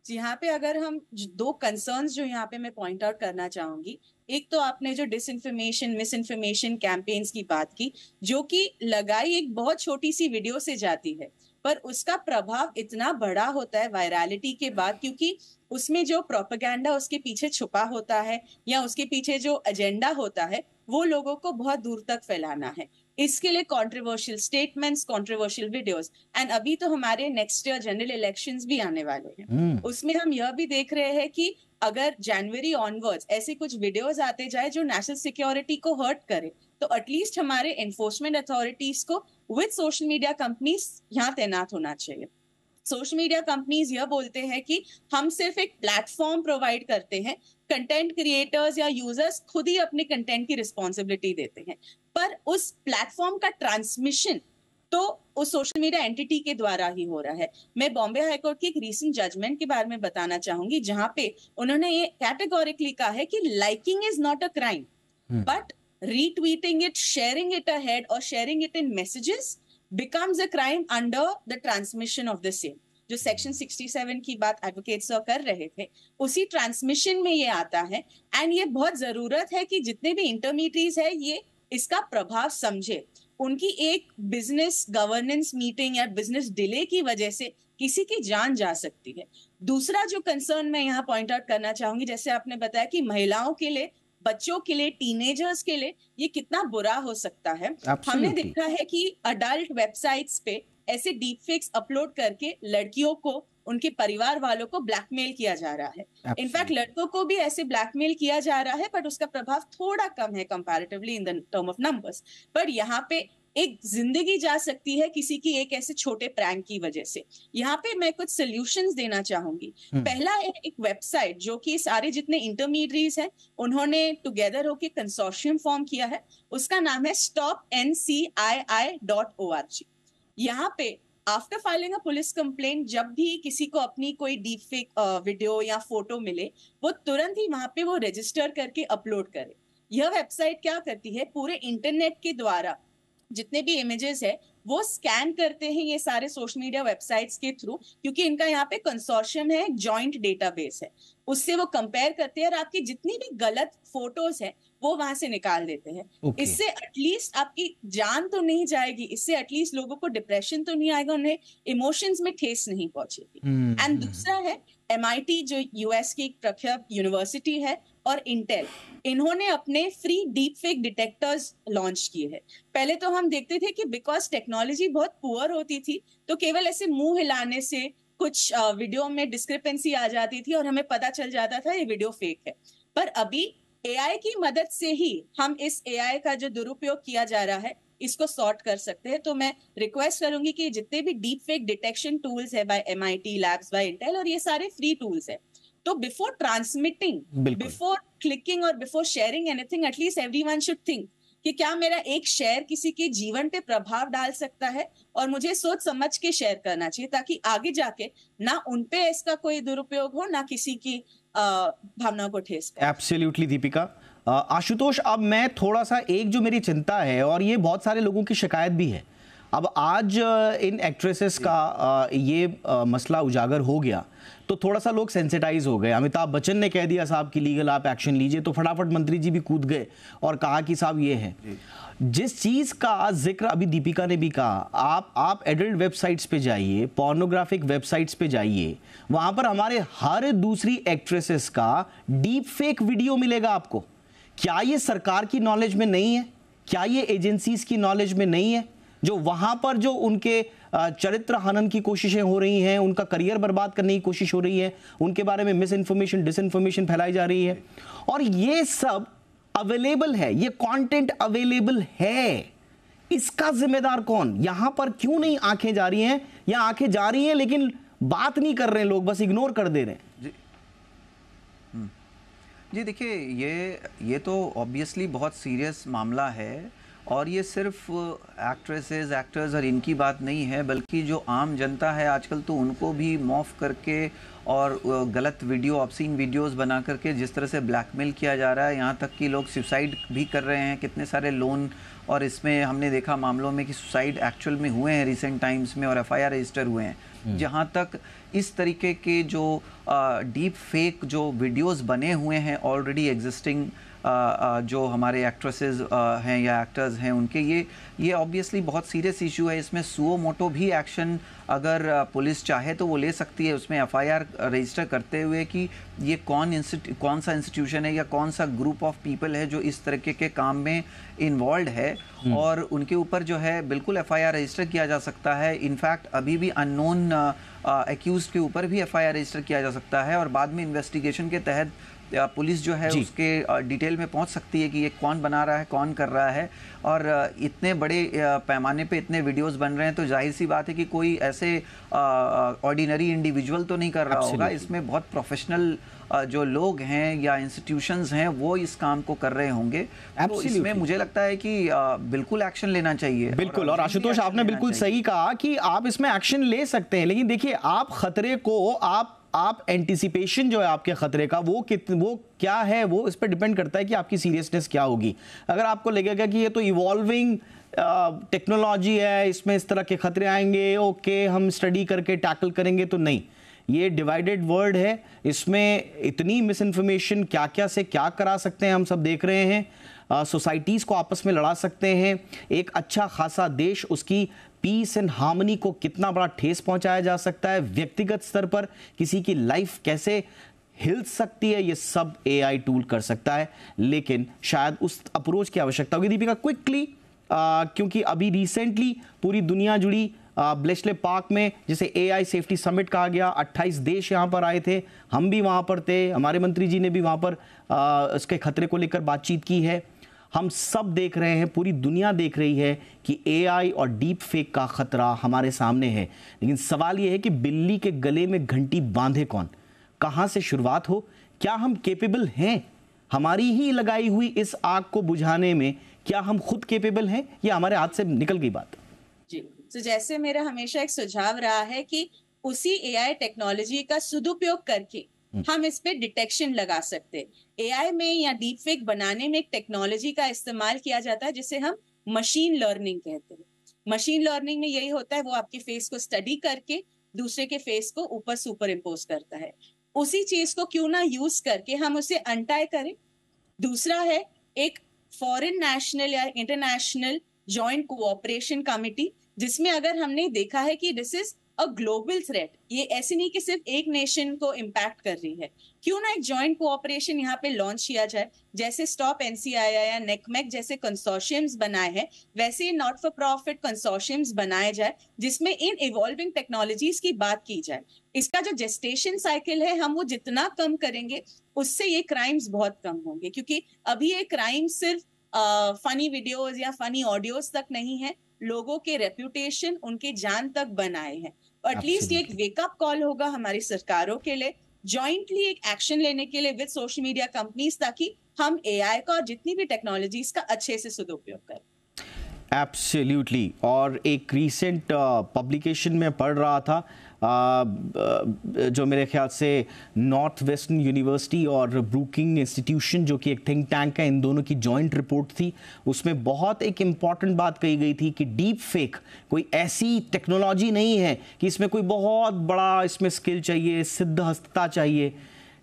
जी, यहाँ पे अगर हम दो कंसर्न्स जो यहाँ पे मैं पॉइंट आउट करना चाहूंगी, एक तो आपने जो डिसइंफॉर्मेशन, मिसइंफॉर्मेशन कैंपेन्स की बात की, जो कि लगाई एक बहुत छोटी सी वीडियो से जाती है, पर उसका प्रभाव इतना बड़ा होता है वायरलिटी के बाद, क्योंकि उसमें जो प्रोपेगेंडा उसके पीछे छुपा होता है या उसके पीछे जो एजेंडा होता है वो लोगों को बहुत दूर तक फैलाना है। इसके लिए controversial statements, controversial videos, and अभी तो हमारे नेक्स्ट ईयर जनरल इलेक्शंस भी आने वाले हैं। उसमें हम यह भी देख रहे हैं कि अगर जनवरी ऑनवर्ड्स ऐसे कुछ वीडियोस आते जाए जो नेशनल सिक्योरिटी को हर्ट करे, तो एटलीस्ट हमारे एनफोर्समेंट अथॉरिटीज को विद सोशल मीडिया कंपनीज यहाँ तैनात होना चाहिए। सोशल मीडिया कंपनीज यह बोलते हैं कि हम सिर्फ एक प्लेटफॉर्म प्रोवाइड करते हैं, कंटेंट क्रिएटर्स या यूजर्स खुद ही अपने कंटेंट की रिस्पॉन्सिबिलिटी देते हैं, पर उस प्लेटफॉर्म का ट्रांसमिशन तो उस सोशल मीडिया एंटिटी के द्वारा ही हो रहा है। मैं बॉम्बे हाईकोर्ट की एक रीसेंट जजमेंट के बारे में बताना चाहूंगी, जहां पे उन्होंने ये कैटेगोरिकली कहा है कि liking is not a crime, but retweeting it, sharing it ahead or sharing it in messages becomes a crime under the transmission of the same। जो सेक्शन 67 की बात एडवोकेट्स कर रहे थे, उसी ट्रांसमिशन में ये आता है। एंड ये बहुत जरूरत है कि जितने भी इंटरमीडिएट्स है ये इसका प्रभाव समझे। उनकी एक बिजनेस गवर्नेंस मीटिंग या बिजनेस डिले की वजह से किसी की जान जा सकती है। दूसरा जो कंसर्न मैं यहाँ पॉइंट आउट करना चाहूंगी, जैसे आपने बताया कि महिलाओं के लिए, बच्चों के लिए, टीनेजर्स के लिए ये कितना बुरा हो सकता है। हमने देखा है कि अडल्ट वेबसाइट्स पे ऐसे डीप फेक्स अपलोड करके लड़कियों को, उनके परिवार वालों को ब्लैकमेल किया जा रहा है। इनफैक्ट लड़कों को भी ऐसे ब्लैकमेल किया जा रहा है, बट उसका प्रभाव थोड़ा कम है comparatively in the term of numbers. पर यहाँ पे एक जिंदगी जा सकती है किसी की एक ऐसे छोटे प्रैंक की वजह से। यहाँ पे मैं कुछ सॉल्यूशंस देना चाहूंगी। पहला है एक वेबसाइट जो कि सारे जितने इंटरमीडिएट्स हैं उन्होंने टुगेदर होके कंसोर्शियम फॉर्म किया है, उसका नाम है stopncii.org। यहाँ पे after filing a police complaint, जब भी किसी को अपनी कोई डीप फेक वीडियो या फोटो मिले, वो तुरंत ही वहां पे वो रजिस्टर करके अपलोड करे। यह वेबसाइट क्या करती है, पूरे इंटरनेट के द्वारा जितने भी इमेजेस है वो स्कैन करते हैं ये सारे सोशल मीडिया वेबसाइट्स के थ्रू, क्योंकि इनका यहाँ पे कंसोर्शियम है, जॉइंट डेटाबेस है, उससे वो कंपेयर करते हैं और आपकी जितनी भी गलत फोटोज है वो वहां से निकाल देते हैं। इससे एटलीस्ट आपकी जान तो नहीं जाएगी, इससे एटलीस्ट लोगों को डिप्रेशन तो नहीं आएगा, उन्हें इमोशंस में ठेस नहीं पहुंचेगी। एंड दूसरा है MIT जो US की एक प्रख्यात यूनिवर्सिटी है, और इंटेल, इन्होंने अपने free deep fake detectors launch किए हैं। पहले तो हम देखते थे कि बिकॉज टेक्नोलॉजी बहुत पुअर होती थी तो केवल ऐसे मुंह हिलाने से कुछ वीडियो में डिस्क्रिपेंसी आ जाती थी और हमें पता चल जाता था ये वीडियो फेक है। पर अभी AI की मदद से ही हम इस AI का जो दुरुपयोग किया जा रहा है इसको सॉर्ट कर सकते हैं। तो मैं रिक्वेस्ट करूंगी कि जितने भी डीप फेक डिटेक्शन टूल्स है by MIT labs, by Intel, और ये सारे फ्री टूल्स है, तो बिफोर ट्रांसमिटिंग, बिफोर क्लिकिंग और before sharing anything, at least everyone should think कि क्या मेरा एक शेयर किसी के जीवन पे प्रभाव डाल सकता है, और मुझे सोच समझ के शेयर करना चाहिए ताकि आगे जाके ना उन पे इसका कोई दुरुपयोग हो, ना किसी की भावना को ठेस पहुंचे। एब्सोल्युटली दीपिका। आशुतोष, अब मैं थोड़ा सा, एक जो मेरी चिंता है और ये बहुत सारे लोगों की शिकायत भी है, अब आज इन एक्ट्रेसेस का ये मसला उजागर हो गया तो थोड़ा सा लोग सेंसिटाइज हो गए। अमिताभ बच्चन ने कह दिया साहब कि लीगल आप एक्शन लीजिए, तो फटाफट मंत्री जी भी कूद गए और कहा कि साहब ये है। जिस चीज़ का जिक्र अभी दीपिका ने भी कहा, आप एडल्ट वेबसाइट्स पे जाइए, पोर्नोग्राफिक वेबसाइट्स पे जाइए, वहां पर हमारे हर दूसरी एक्ट्रेसेस का डीप फेक वीडियो मिलेगा आपको। क्या ये सरकार की नॉलेज में नहीं है? क्या ये एजेंसीज की नॉलेज में नहीं है? जो वहां पर जो उनके चरित्र हनन की कोशिशें हो रही हैं, उनका करियर बर्बाद करने की कोशिश हो रही है, उनके बारे में मिस इन्फॉर्मेशन, डिसइंफॉर्मेशन फैलाई जा रही है, और ये सब अवेलेबल है, ये कंटेंट अवेलेबल है। इसका जिम्मेदार कौन? यहां पर क्यों नहीं आंखें जा रही हैं, या आंखें जा रही हैं लेकिन बात नहीं कर रहे हैं लोग, बस इग्नोर कर दे रहे हैं? जी देखिए, ये तो ऑब्वियसली बहुत सीरियस मामला है, और ये सिर्फ एक्ट्रेसेस, एक्टर्स और इनकी बात नहीं है, बल्कि जो आम जनता है आजकल तो उनको भी मॉफ करके और गलत वीडियो, ऑब्सीन वीडियोस बना करके जिस तरह से ब्लैकमेल किया जा रहा है, यहाँ तक कि लोग सुसाइड भी कर रहे हैं, कितने सारे लोन, और इसमें हमने देखा मामलों में कि सुसाइड एक्चुअल में हुए हैं रिसेंट टाइम्स में, और FIR रजिस्टर हुए हैं। जहाँ तक इस तरीके के जो डीप फेक जो वीडियोस बने हुए हैं ऑलरेडी एग्जिस्टिंग, जो हमारे एक्ट्रेसेस हैं या एक्टर्स हैं उनके, ये ऑब्वियसली बहुत सीरियस इशू है। इसमें सुओ मोटो भी एक्शन अगर पुलिस चाहे तो वो ले सकती है, उसमें FIR रजिस्टर करते हुए कि ये कौन सा इंस्टीट्यूशन है या कौन सा ग्रुप ऑफ पीपल है जो इस तरीके के काम में इन्वॉल्व है, और उनके ऊपर जो है बिल्कुल FIR रजिस्टर किया जा सकता है। इनफैक्ट अभी भी अननोन एक्यूज्ड के ऊपर भी FIR रजिस्टर किया जा सकता है, और बाद में इन्वेस्टिगेशन के तहत पुलिस जो है उसके डिटेल में पहुंच सकती है कि ये कौन बना रहा है, कौन कर रहा है। और इतने बड़े पैमाने पे इतने वीडियोस बन रहे हैं तो जाहिर सी बात है कि कोई ऐसे ऑर्डिनरी इंडिविजुअल तो नहीं कर रहा होगा, इसमें बहुत प्रोफेशनल जो लोग हैं या इंस्टीट्यूशंस हैं वो इस काम को कर रहे होंगे। तो इसमें मुझे लगता है कि बिल्कुल एक्शन लेना चाहिए। बिल्कुल, और आशुतोष आपने बिल्कुल सही कहा कि आप इसमें एक्शन ले सकते हैं, लेकिन देखिए आप खतरे को आप एंटिसिपेशन जो है आपके खतरे का वो क्या है, वो इस पर डिपेंड करता है कि आपकी सीरियसनेस क्या होगी। अगर आपको लगेगा कि ये तो इवॉल्विंग टेक्नोलॉजी है, इसमें इस तरह के खतरे आएंगे, ओके हम स्टडी करके टैकल करेंगे, तो नहीं, ये डिवाइडेड वर्ल्ड है, इसमें इतनी मिस इन्फॉर्मेशन क्या क्या से क्या करा सकते हैं हम सब देख रहे हैं। सोसाइटीज़ को आपस में लड़ा सकते हैं। एक अच्छा खासा देश, उसकी पीस एंड हार्मनी को कितना बड़ा ठेस पहुंचाया जा सकता है, व्यक्तिगत स्तर पर किसी की लाइफ कैसे हिल सकती है, ये सब एआई टूल कर सकता है। लेकिन शायद उस अप्रोच की आवश्यकता होगी। दीपिका, क्विकली, क्योंकि अभी रिसेंटली पूरी दुनिया जुड़ी ब्लेसले पार्क में, जिसे एआई सेफ्टी समिट कहा गया, 28 देश यहां पर आए थे, हम भी वहां पर थे, हमारे मंत्री जी ने भी वहां पर इसके खतरे को लेकर बातचीत की है। हम सब देख रहे हैं, पूरी दुनिया देख रही है कि एआई और डीप फेक का खतरा हमारे सामने है। लेकिन सवाल यह है कि बिल्ली के गले में घंटी बांधे कौन, कहां से शुरुआत हो? क्या हम केपेबल हैं? हमारी ही लगाई हुई इस आग को बुझाने में क्या हम खुद केपेबल हैं या हमारे हाथ से निकल गई बात? जी, तो जैसे मेरा हमेशा एक सुझाव रहा है कि उसी एआई टेक्नोलॉजी का सदुपयोग करके हम इस पे डिटेक्शन लगा सकते। एआई में या डीप फेक बनाने में एक टेक्नोलॉजी का इस्तेमाल किया जाता है जिसे हम मशीन लर्निंग कहते हैं। मशीन लर्निंग में यही होता है, वो आपके फेस को स्टडी करके दूसरे के फेस को ऊपर सुपर इम्पोज करता है। उसी चीज को क्यों ना यूज करके हम उसे अनटाई करें। दूसरा है एक फॉरेन नेशनल या इंटरनेशनल जॉइंट कोऑपरेशन कमिटी, जिसमें अगर हमने देखा है कि this is a global threat, ये ऐसे नहीं कि सिर्फ एक नेशन को इम्पैक्ट कर रही है, क्यों ना एक जॉइंट कोऑपरेशन यहाँ पे लॉन्च किया जाए। जैसे स्टॉप एनसीआईआई या नेकमेक जैसे कंसोर्शियम्स बनाए हैं, वैसे नॉट फॉर प्रॉफिट कंसोर्शियम्स बनाए जाए जिसमें इन इवॉल्विंग टेक्नोलॉजीज की बात की जाए। इसका जो जेस्टेशन साइकिल है, हम वो जितना कम करेंगे उससे ये क्राइम्स बहुत कम होंगे, क्योंकि अभी ये क्राइम सिर्फ फनी वीडियोस या फनी ऑडियोज तक नहीं है, लोगों के रेप्यूटेशन, उनके जान तक बनाए हैं। एटलीस्ट ये एक वेकअप कॉल होगा हमारी सरकारों के लिए, जॉइंटली एक एक्शन लेने के लिए विद सोशल मीडिया कंपनीज, ताकि हम एआई का और जितनी भी टेक्नोलॉजीज का अच्छे से सदुपयोग करें। एब्सोल्युटली। और एक रीसेंट पब्लिकेशन में पढ़ रहा था, जो मेरे ख्याल से नॉर्थ वेस्टर्न यूनिवर्सिटी और ब्रूकिंग इंस्टीट्यूशन, जो कि एक थिंक टैंक है, इन दोनों की जॉइंट रिपोर्ट थी। उसमें बहुत एक इम्पॉर्टेंट बात कही गई थी कि डीप फेक कोई ऐसी टेक्नोलॉजी नहीं है कि इसमें कोई बहुत बड़ा इसमें स्किल चाहिए, सिद्धहस्तता चाहिए।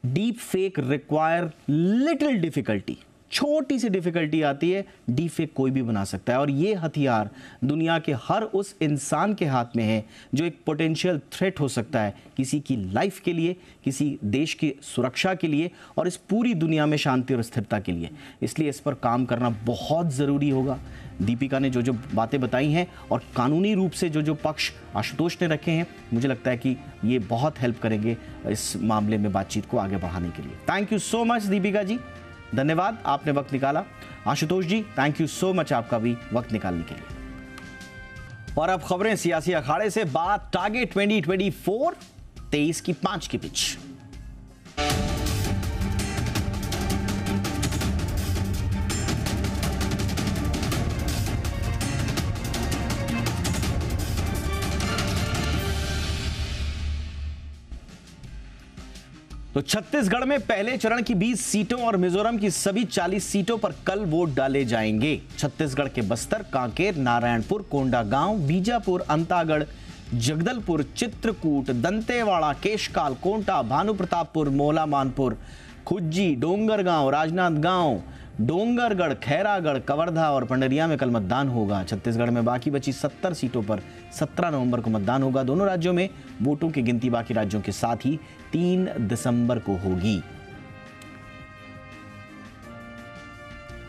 Deep fake require little difficulty, छोटी सी डिफिकल्टी आती है, डीप फेक कोई भी बना सकता है। और ये हथियार दुनिया के हर उस इंसान के हाथ में है जो एक पोटेंशियल थ्रेट हो सकता है किसी की लाइफ के लिए, किसी देश की सुरक्षा के लिए और इस पूरी दुनिया में शांति और स्थिरता के लिए। इसलिए इस पर काम करना बहुत ज़रूरी होगा। दीपिका ने जो जो बातें बताई हैं और कानूनी रूप से जो जो पक्ष आशुतोष ने रखे हैं, मुझे लगता है कि ये बहुत हेल्प करेंगे इस मामले में बातचीत को आगे बढ़ाने के लिए। Thank you so much Deepika ji, धन्यवाद, आपने वक्त निकाला। Ashutosh ji, thank you so much आपका भी वक्त निकालने के लिए। और अब खबरें सियासी अखाड़े से, बात टारगेट 2024 23 की 5 की पिच। तो छत्तीसगढ़ में पहले चरण की 20 सीटों और मिजोरम की सभी 40 सीटों पर कल वोट डाले जाएंगे। छत्तीसगढ़ के बस्तर, कांकेर, नारायणपुर, कोंडागांव, बीजापुर, अंतागढ़, जगदलपुर, चित्रकूट, दंतेवाड़ा, केशकाल, कोंटा, भानुप्रतापपुर, मोला मानपुर, खुज्जी, डोंगरगांव, राजनांदगांव, डोंगरगढ़, खैरागढ़, कवर्धा और पंडरिया में कल मतदान होगा। छत्तीसगढ़ में बाकी बची 70 सीटों पर 17 नवंबर को मतदान होगा। दोनों राज्यों में वोटों की गिनती बाकी राज्यों के साथ ही 3 दिसंबर को होगी।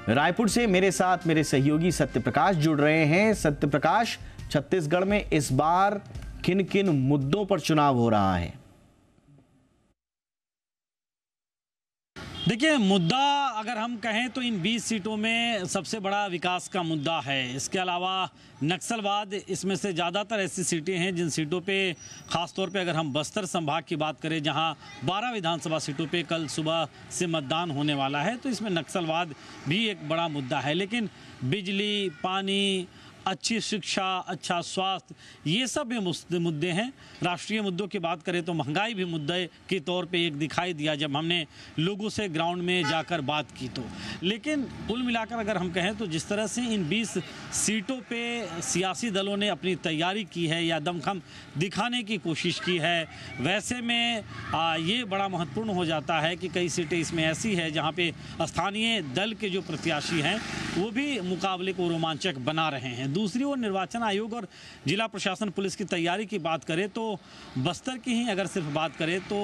रायपुर से मेरे साथ मेरे सहयोगी सत्यप्रकाश जुड़ रहे हैं। सत्यप्रकाश, छत्तीसगढ़ में इस बार किन किन मुद्दों पर चुनाव हो रहा है? देखिए, मुद्दा अगर हम कहें तो इन 20 सीटों में सबसे बड़ा विकास का मुद्दा है। इसके अलावा नक्सलवाद, इसमें से ज़्यादातर ऐसी सीटें हैं जिन सीटों पे ख़ास तौर पे अगर हम बस्तर संभाग की बात करें, जहां 12 विधानसभा सीटों पे कल सुबह से मतदान होने वाला है, तो इसमें नक्सलवाद भी एक बड़ा मुद्दा है। लेकिन बिजली, पानी, अच्छी शिक्षा, अच्छा स्वास्थ्य, ये सब ये मुद्दे हैं। राष्ट्रीय मुद्दों की बात करें तो महंगाई भी मुद्दे के तौर पे एक दिखाई दिया जब हमने लोगों से ग्राउंड में जाकर बात की तो। लेकिन कुल मिलाकर अगर हम कहें तो जिस तरह से इन 20 सीटों पे सियासी दलों ने अपनी तैयारी की है या दमखम दिखाने की कोशिश की है, वैसे में ये बड़ा महत्वपूर्ण हो जाता है कि कई सीटें इसमें ऐसी है जहाँ पे स्थानीय दल के जो प्रत्याशी हैं वो भी मुकाबले को रोमांचक बना रहे हैं। दूसरी ओर निर्वाचन आयोग और जिला प्रशासन पुलिस की तैयारी की बात करें तो बस्तर की ही अगर सिर्फ बात करें तो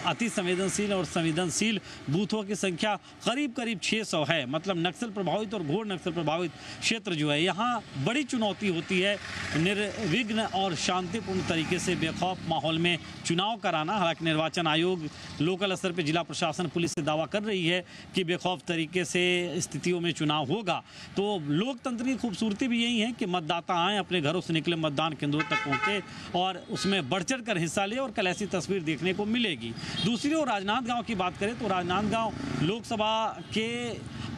अति संवेदनशील और संवेदनशील बूथों की संख्या करीब 600 है। मतलब नक्सल प्रभावित और घोर नक्सल प्रभावित क्षेत्र जो है, यहाँ बड़ी चुनौती होती है निर्विघ्न और शांतिपूर्ण तरीके से बेखौफ माहौल में चुनाव कराना। हालांकि निर्वाचन आयोग लोकल स्तर पर जिला प्रशासन पुलिस से दावा कर रही है कि बेखौफ तरीके से स्थितियों में चुनाव होगा। तो लोकतंत्र की खूबसूरती भी यही है कि मतदाता आए, अपने घरों से निकले, मतदान केंद्रों तक पहुंचे और उसमें बढ़ चढ़ कर हिस्सा ले और कल ऐसी तस्वीर देखने को मिलेगी। दूसरी ओर राजनांदगांव की बात करें तो राजनांदगांव लोकसभा के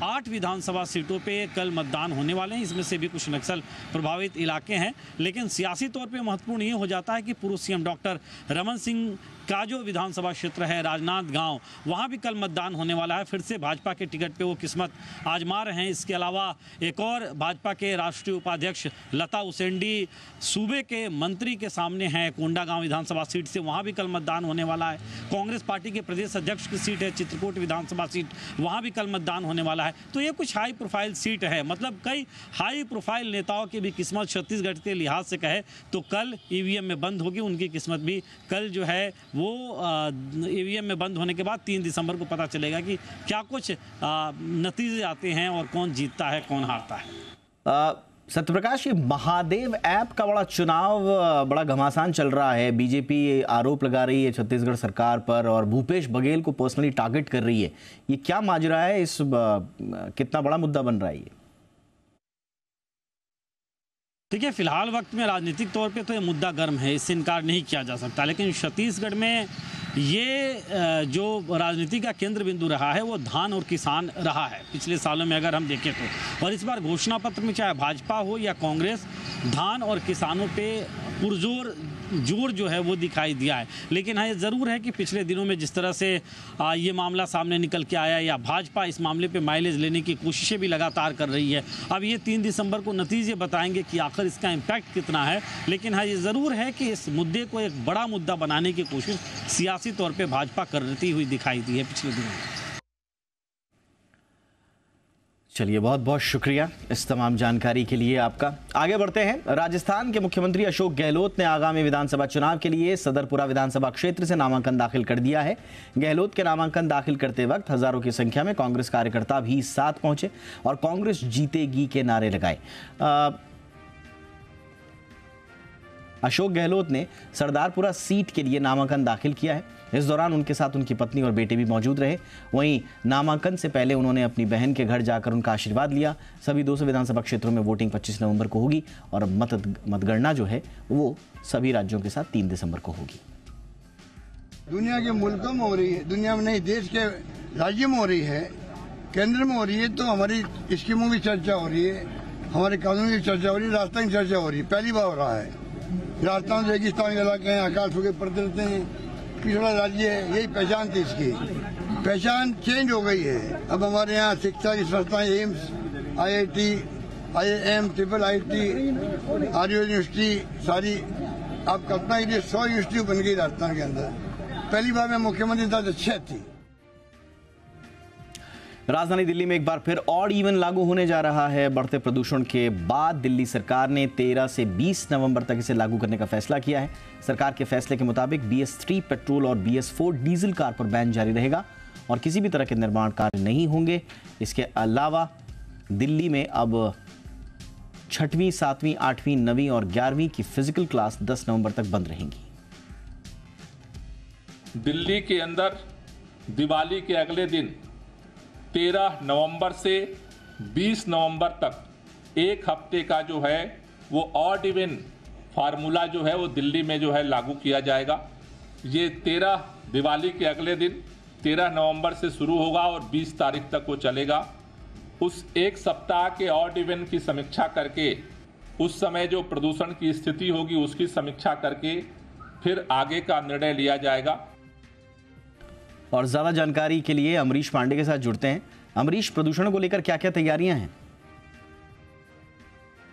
8 विधानसभा सीटों पे कल मतदान होने वाले हैं। इसमें से भी कुछ नक्सल प्रभावित इलाके हैं, लेकिन सियासी तौर पे महत्वपूर्ण ये हो जाता है कि पूर्व सीएम डॉक्टर रमन सिंह का जो विधानसभा क्षेत्र है राजनांदगांव, वहाँ भी कल मतदान होने वाला है। फिर से भाजपा के टिकट पे वो किस्मत आजमा रहे हैं। इसके अलावा एक और भाजपा के राष्ट्रीय उपाध्यक्ष लता उसेंडी सूबे के मंत्री के सामने हैं कोंडागांव विधानसभा सीट से, वहाँ भी कल मतदान होने वाला है। कांग्रेस पार्टी के प्रदेश अध्यक्ष की सीट है चित्रकूट विधानसभा सीट, वहाँ भी कल मतदान होने वाला है। तो ये कुछ हाई प्रोफाइल सीट है, मतलब कई हाई प्रोफाइल नेताओं की भी किस्मत छत्तीसगढ़ के लिहाज से कहे तो कल ईवीएम में बंद होगी। उनकी किस्मत भी कल जो है वो ईवीएम में बंद होने के बाद 3 दिसंबर को पता चलेगा कि क्या कुछ नतीजे आते हैं और कौन जीतता है कौन हारता है। सत्यप्रकाश, ये महादेव ऐप का बड़ा चुनाव बड़ा घमासान चल रहा है। बीजेपी आरोप लगा रही है छत्तीसगढ़ सरकार पर और भूपेश बघेल को पर्सनली टारगेट कर रही है। ये क्या माजरा है? इस कितना बड़ा मुद्दा बन रहा है ये? देखिए, फिलहाल वक्त में राजनीतिक तौर पे तो ये मुद्दा गर्म है, इससे इनकार नहीं किया जा सकता। लेकिन छत्तीसगढ़ में ये जो राजनीति का केंद्र बिंदु रहा है वो धान और किसान रहा है पिछले सालों में अगर हम देखें तो। और इस बार घोषणा पत्र में चाहे भाजपा हो या कांग्रेस, धान और किसानों पे पुरजोर जोर जो है वो दिखाई दिया है। लेकिन हाँ, ये ज़रूर है कि पिछले दिनों में जिस तरह से ये मामला सामने निकल के आया या भाजपा इस मामले पे माइलेज लेने की कोशिशें भी लगातार कर रही है। अब ये 3 दिसंबर को नतीजे बताएंगे कि आखिर इसका इम्पैक्ट कितना है। लेकिन हाँ, ये ज़रूर है कि इस मुद्दे को एक बड़ा मुद्दा बनाने की कोशिश सियासी तौर पर भाजपा करती हुई दिखाई दी है पिछले दिनों में। चलिए, बहुत बहुत शुक्रिया इस तमाम जानकारी के लिए आपका। आगे बढ़ते हैं। राजस्थान के मुख्यमंत्री अशोक गहलोत ने आगामी विधानसभा चुनाव के लिए सदरपुरा विधानसभा क्षेत्र से नामांकन दाखिल कर दिया है। गहलोत के नामांकन दाखिल करते वक्त हजारों की संख्या में कांग्रेस कार्यकर्ता भी साथ पहुंचे और कांग्रेस जीतेगी के नारे लगाए। अशोक गहलोत ने सरदारपुरा सीट के लिए नामांकन दाखिल किया है। इस दौरान उनके साथ उनकी पत्नी और बेटे भी मौजूद रहे। वहीं नामांकन से पहले उन्होंने अपनी बहन के घर जाकर उनका आशीर्वाद लिया। सभी 200 विधानसभा क्षेत्रों में वोटिंग 25 नवंबर को होगी और मतगणना जो है वो सभी राज्यों के साथ 3 दिसंबर को होगी। दुनिया के मुल्कों में हो रही है, दुनिया में नहीं, देश के राज्य में हो रही है, केंद्र में हो रही है, तो हमारी स्कीमों की चर्चा हो रही है, हमारे कानून की चर्चा हो रही है, राजस्थान की चर्चा हो रही है। पहली बार हो रहा है। राजस्थान रेगिस्तान के इलाके हैं, आकाश होकर पड़ते रहते हैं, पिछड़ा राज्य है, यही पहचान थी। इसकी पहचान चेंज हो गई है। अब हमारे यहाँ शिक्षा की संस्थाएं, एम्स, IIT, IIM, IIT, आर्य यूनिवर्सिटी, सारी आप कल्पना कीजिए 100 यूनिवर्सिटी बन गई राजस्थान के अंदर। पहली बार मैं मुख्यमंत्री था, अच्छी थी। राजधानी दिल्ली में एक बार फिर ऑड इवन लागू होने जा रहा है। बढ़ते प्रदूषण के बाद दिल्ली सरकार ने 13 से 20 नवंबर तक इसे लागू करने का फैसला किया है। सरकार के फैसले के मुताबिक BS3 पेट्रोल और BS4 डीजल कार पर बैन जारी रहेगा और किसी भी तरह के निर्माण कार्य नहीं होंगे। इसके अलावा दिल्ली में अब 6वीं, 7वीं, 8वीं, 9वीं और 11वीं की फिजिकल क्लास 10 नवंबर तक बंद रहेंगी। दिल्ली के अंदर दिवाली के अगले दिन 13 नवंबर से 20 नवंबर तक एक हफ्ते का जो है वो ऑड इवन फार्मूला जो है वो दिल्ली में जो है लागू किया जाएगा। ये 13 दिवाली के अगले दिन 13 नवंबर से शुरू होगा और 20 तारीख तक वो चलेगा। उस एक सप्ताह के ऑड इवन की समीक्षा करके उस समय जो प्रदूषण की स्थिति होगी उसकी समीक्षा करके फिर आगे का निर्णय लिया जाएगा। और ज्यादा जानकारी के लिए अमरीश पांडे के साथ जुड़ते हैं। अमरीश, प्रदूषण को लेकर क्या क्या तैयारियां हैं?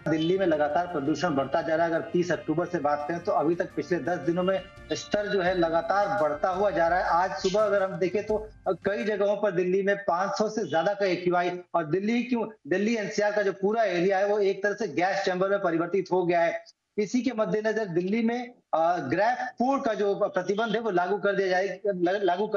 दिल्ली में लगातार प्रदूषण बढ़ता जा रहा है। अगर 30 अक्टूबर से बात करें तो अभी तक पिछले 10 दिनों में स्तर जो है लगातार बढ़ता हुआ जा रहा है। आज सुबह अगर हम देखें तो कई जगहों पर दिल्ली में 500 से ज्यादा का AQI, और दिल्ली NCR का जो पूरा एरिया है वो एक तरह से गैस चैम्बर में परिवर्तित हो गया है। इसी के मद्देनजर दिल्ली में ग्रैब फूड का जो प्रतिबंध है वो लागू कर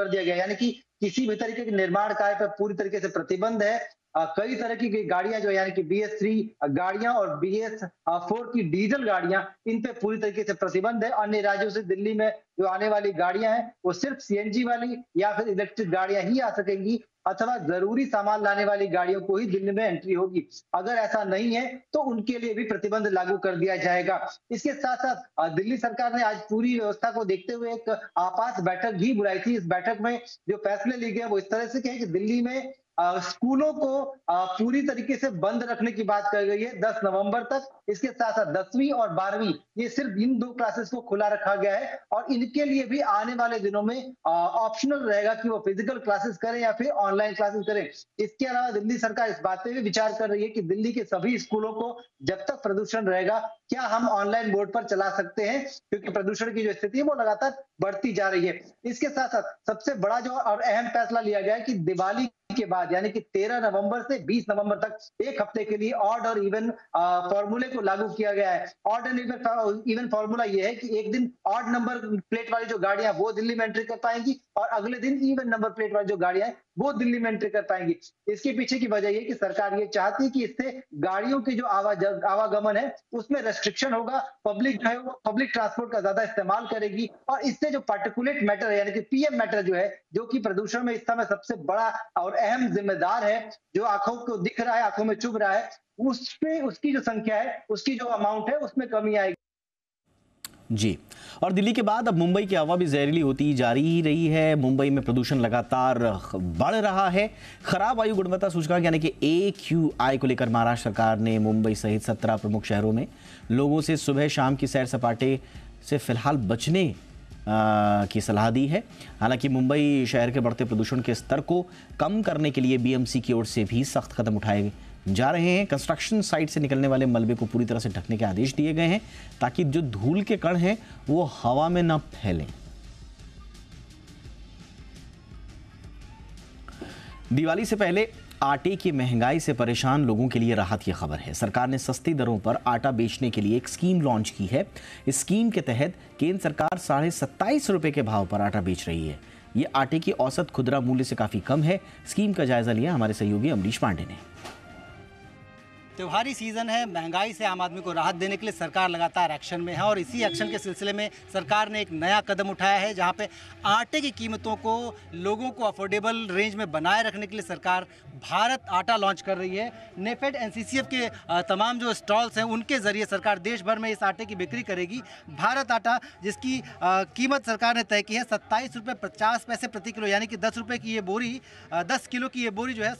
दिया गया, यानी कि किसी भी तरीके के निर्माण कार्य पर पूरी तरीके से प्रतिबंध है। कई तरह की गाड़ियां जो यानी कि BS3 गाड़ियां और BS4 की डीजल गाड़ियां, इन पे पूरी तरीके से प्रतिबंध है। अन्य राज्यों से दिल्ली में जो आने वाली गाड़ियां हैं वो सिर्फ CNG वाली या फिर इलेक्ट्रिक गाड़ियां ही आ सकेंगी, अथवा जरूरी सामान लाने वाली गाड़ियों को ही दिल्ली में एंट्री होगी। अगर ऐसा नहीं है तो उनके लिए भी प्रतिबंध लागू कर दिया जाएगा। इसके साथ साथ दिल्ली सरकार ने आज पूरी व्यवस्था को देखते हुए एक आपात बैठक भी बुलाई थी। इस बैठक में जो फैसले लिए गए वो इस तरह से कहे कि दिल्ली में स्कूलों को पूरी तरीके से बंद रखने की बात कही गई है 10 नवंबर तक। इसके साथ साथ 10वीं और 12वीं ये सिर्फ इन 2 क्लासेस को खुला रखा गया है, और इनके लिए भी आने वाले दिनों में ऑप्शनल रहेगा कि वो फिजिकल क्लासेस करें या फिर ऑनलाइन क्लासेस करें। इसके अलावा दिल्ली सरकार इस बात पे भी विचार कर रही है कि दिल्ली के सभी स्कूलों को जब तक प्रदूषण रहेगा क्या हम ऑनलाइन बोर्ड पर चला सकते हैं, क्योंकि प्रदूषण की जो स्थिति है वो लगातार बढ़ती जा रही है। इसके साथ साथ सबसे बड़ा जो और अहम फैसला लिया गया है कि दिवाली के बाद यानी कि 13 नवंबर से 20 नवंबर तक एक हफ्ते के लिए ऑड और इवन फॉर्मूले को लागू किया गया है। ऑड एंड इवन फॉर्मूला ये है कि एक दिन ऑड नंबर प्लेट वाली जो गाड़ियां वो दिल्ली में एंट्री कर पाएंगी, और अगले दिन इवन नंबर प्लेट वाली जो गाड़ियां हैं वो दिल्ली में एंट्री कर पाएंगी। इसके पीछे की वजह ये कि सरकार ये चाहती है कि इससे गाड़ियों की जो आवागमन है उसमें रेस्ट्रिक्शन होगा, पब्लिक जो है वो पब्लिक ट्रांसपोर्ट का ज्यादा इस्तेमाल करेगी, और इससे जो पार्टिकुलेट मैटर है यानी कि PM मैटर जो है, जो कि प्रदूषण में इस समय सबसे बड़ा और अहम जिम्मेदार है, जो आंखों को दिख रहा है, आंखों में चुभ रहा है, उसकी जो संख्या है, उसकी जो अमाउंट है उसमें कमी आएगी। जी, और दिल्ली के बाद अब मुंबई की हवा भी जहरीली होती जा रही है। मुंबई में प्रदूषण लगातार बढ़ रहा है। खराब वायु गुणवत्ता सूचकांक यानी कि AQI को लेकर महाराष्ट्र सरकार ने मुंबई सहित 17 प्रमुख शहरों में लोगों से सुबह शाम की सैर सपाटे से फिलहाल बचने की सलाह दी है। हालांकि मुंबई शहर के बढ़ते प्रदूषण के स्तर को कम करने के लिए BMC की ओर से भी सख्त कदम उठाए जा रहे हैं। कंस्ट्रक्शन साइट से निकलने वाले मलबे को पूरी तरह से ढकने के आदेश दिए गए हैं ताकि जो धूल के कण हैं वो हवा में न फैलें। दिवाली से पहले आटे की महंगाई से परेशान लोगों के लिए राहत की खबर है। सरकार ने सस्ती दरों पर आटा बेचने के लिए एक स्कीम लॉन्च की है। इस स्कीम के तहत केंद्र सरकार 27.5 रुपए के भाव पर आटा बेच रही है। ये आटे की औसत खुदरा मूल्य से काफी कम है। स्कीम का जायजा लिया हमारे सहयोगी अमरीश पांडे ने। त्योहारी सीजन है, महंगाई से आम आदमी को राहत देने के लिए सरकार लगातार एक्शन में है, और इसी एक्शन के सिलसिले में सरकार ने एक नया कदम उठाया है, जहां पे आटे की कीमतों को लोगों को अफोर्डेबल रेंज में बनाए रखने के लिए सरकार भारत आटा लॉन्च कर रही है। नेफेड NCCF के तमाम जो स्टॉल्स हैं उनके जरिए सरकार देश भर में इस आटे की बिक्री करेगी। भारत आटा, जिसकी कीमत सरकार ने तय की है 27 रुपये 50 पैसे प्रति किलो, यानी कि 10 रुपये की ये बोरी, 10 किलो की ये बोरी जो है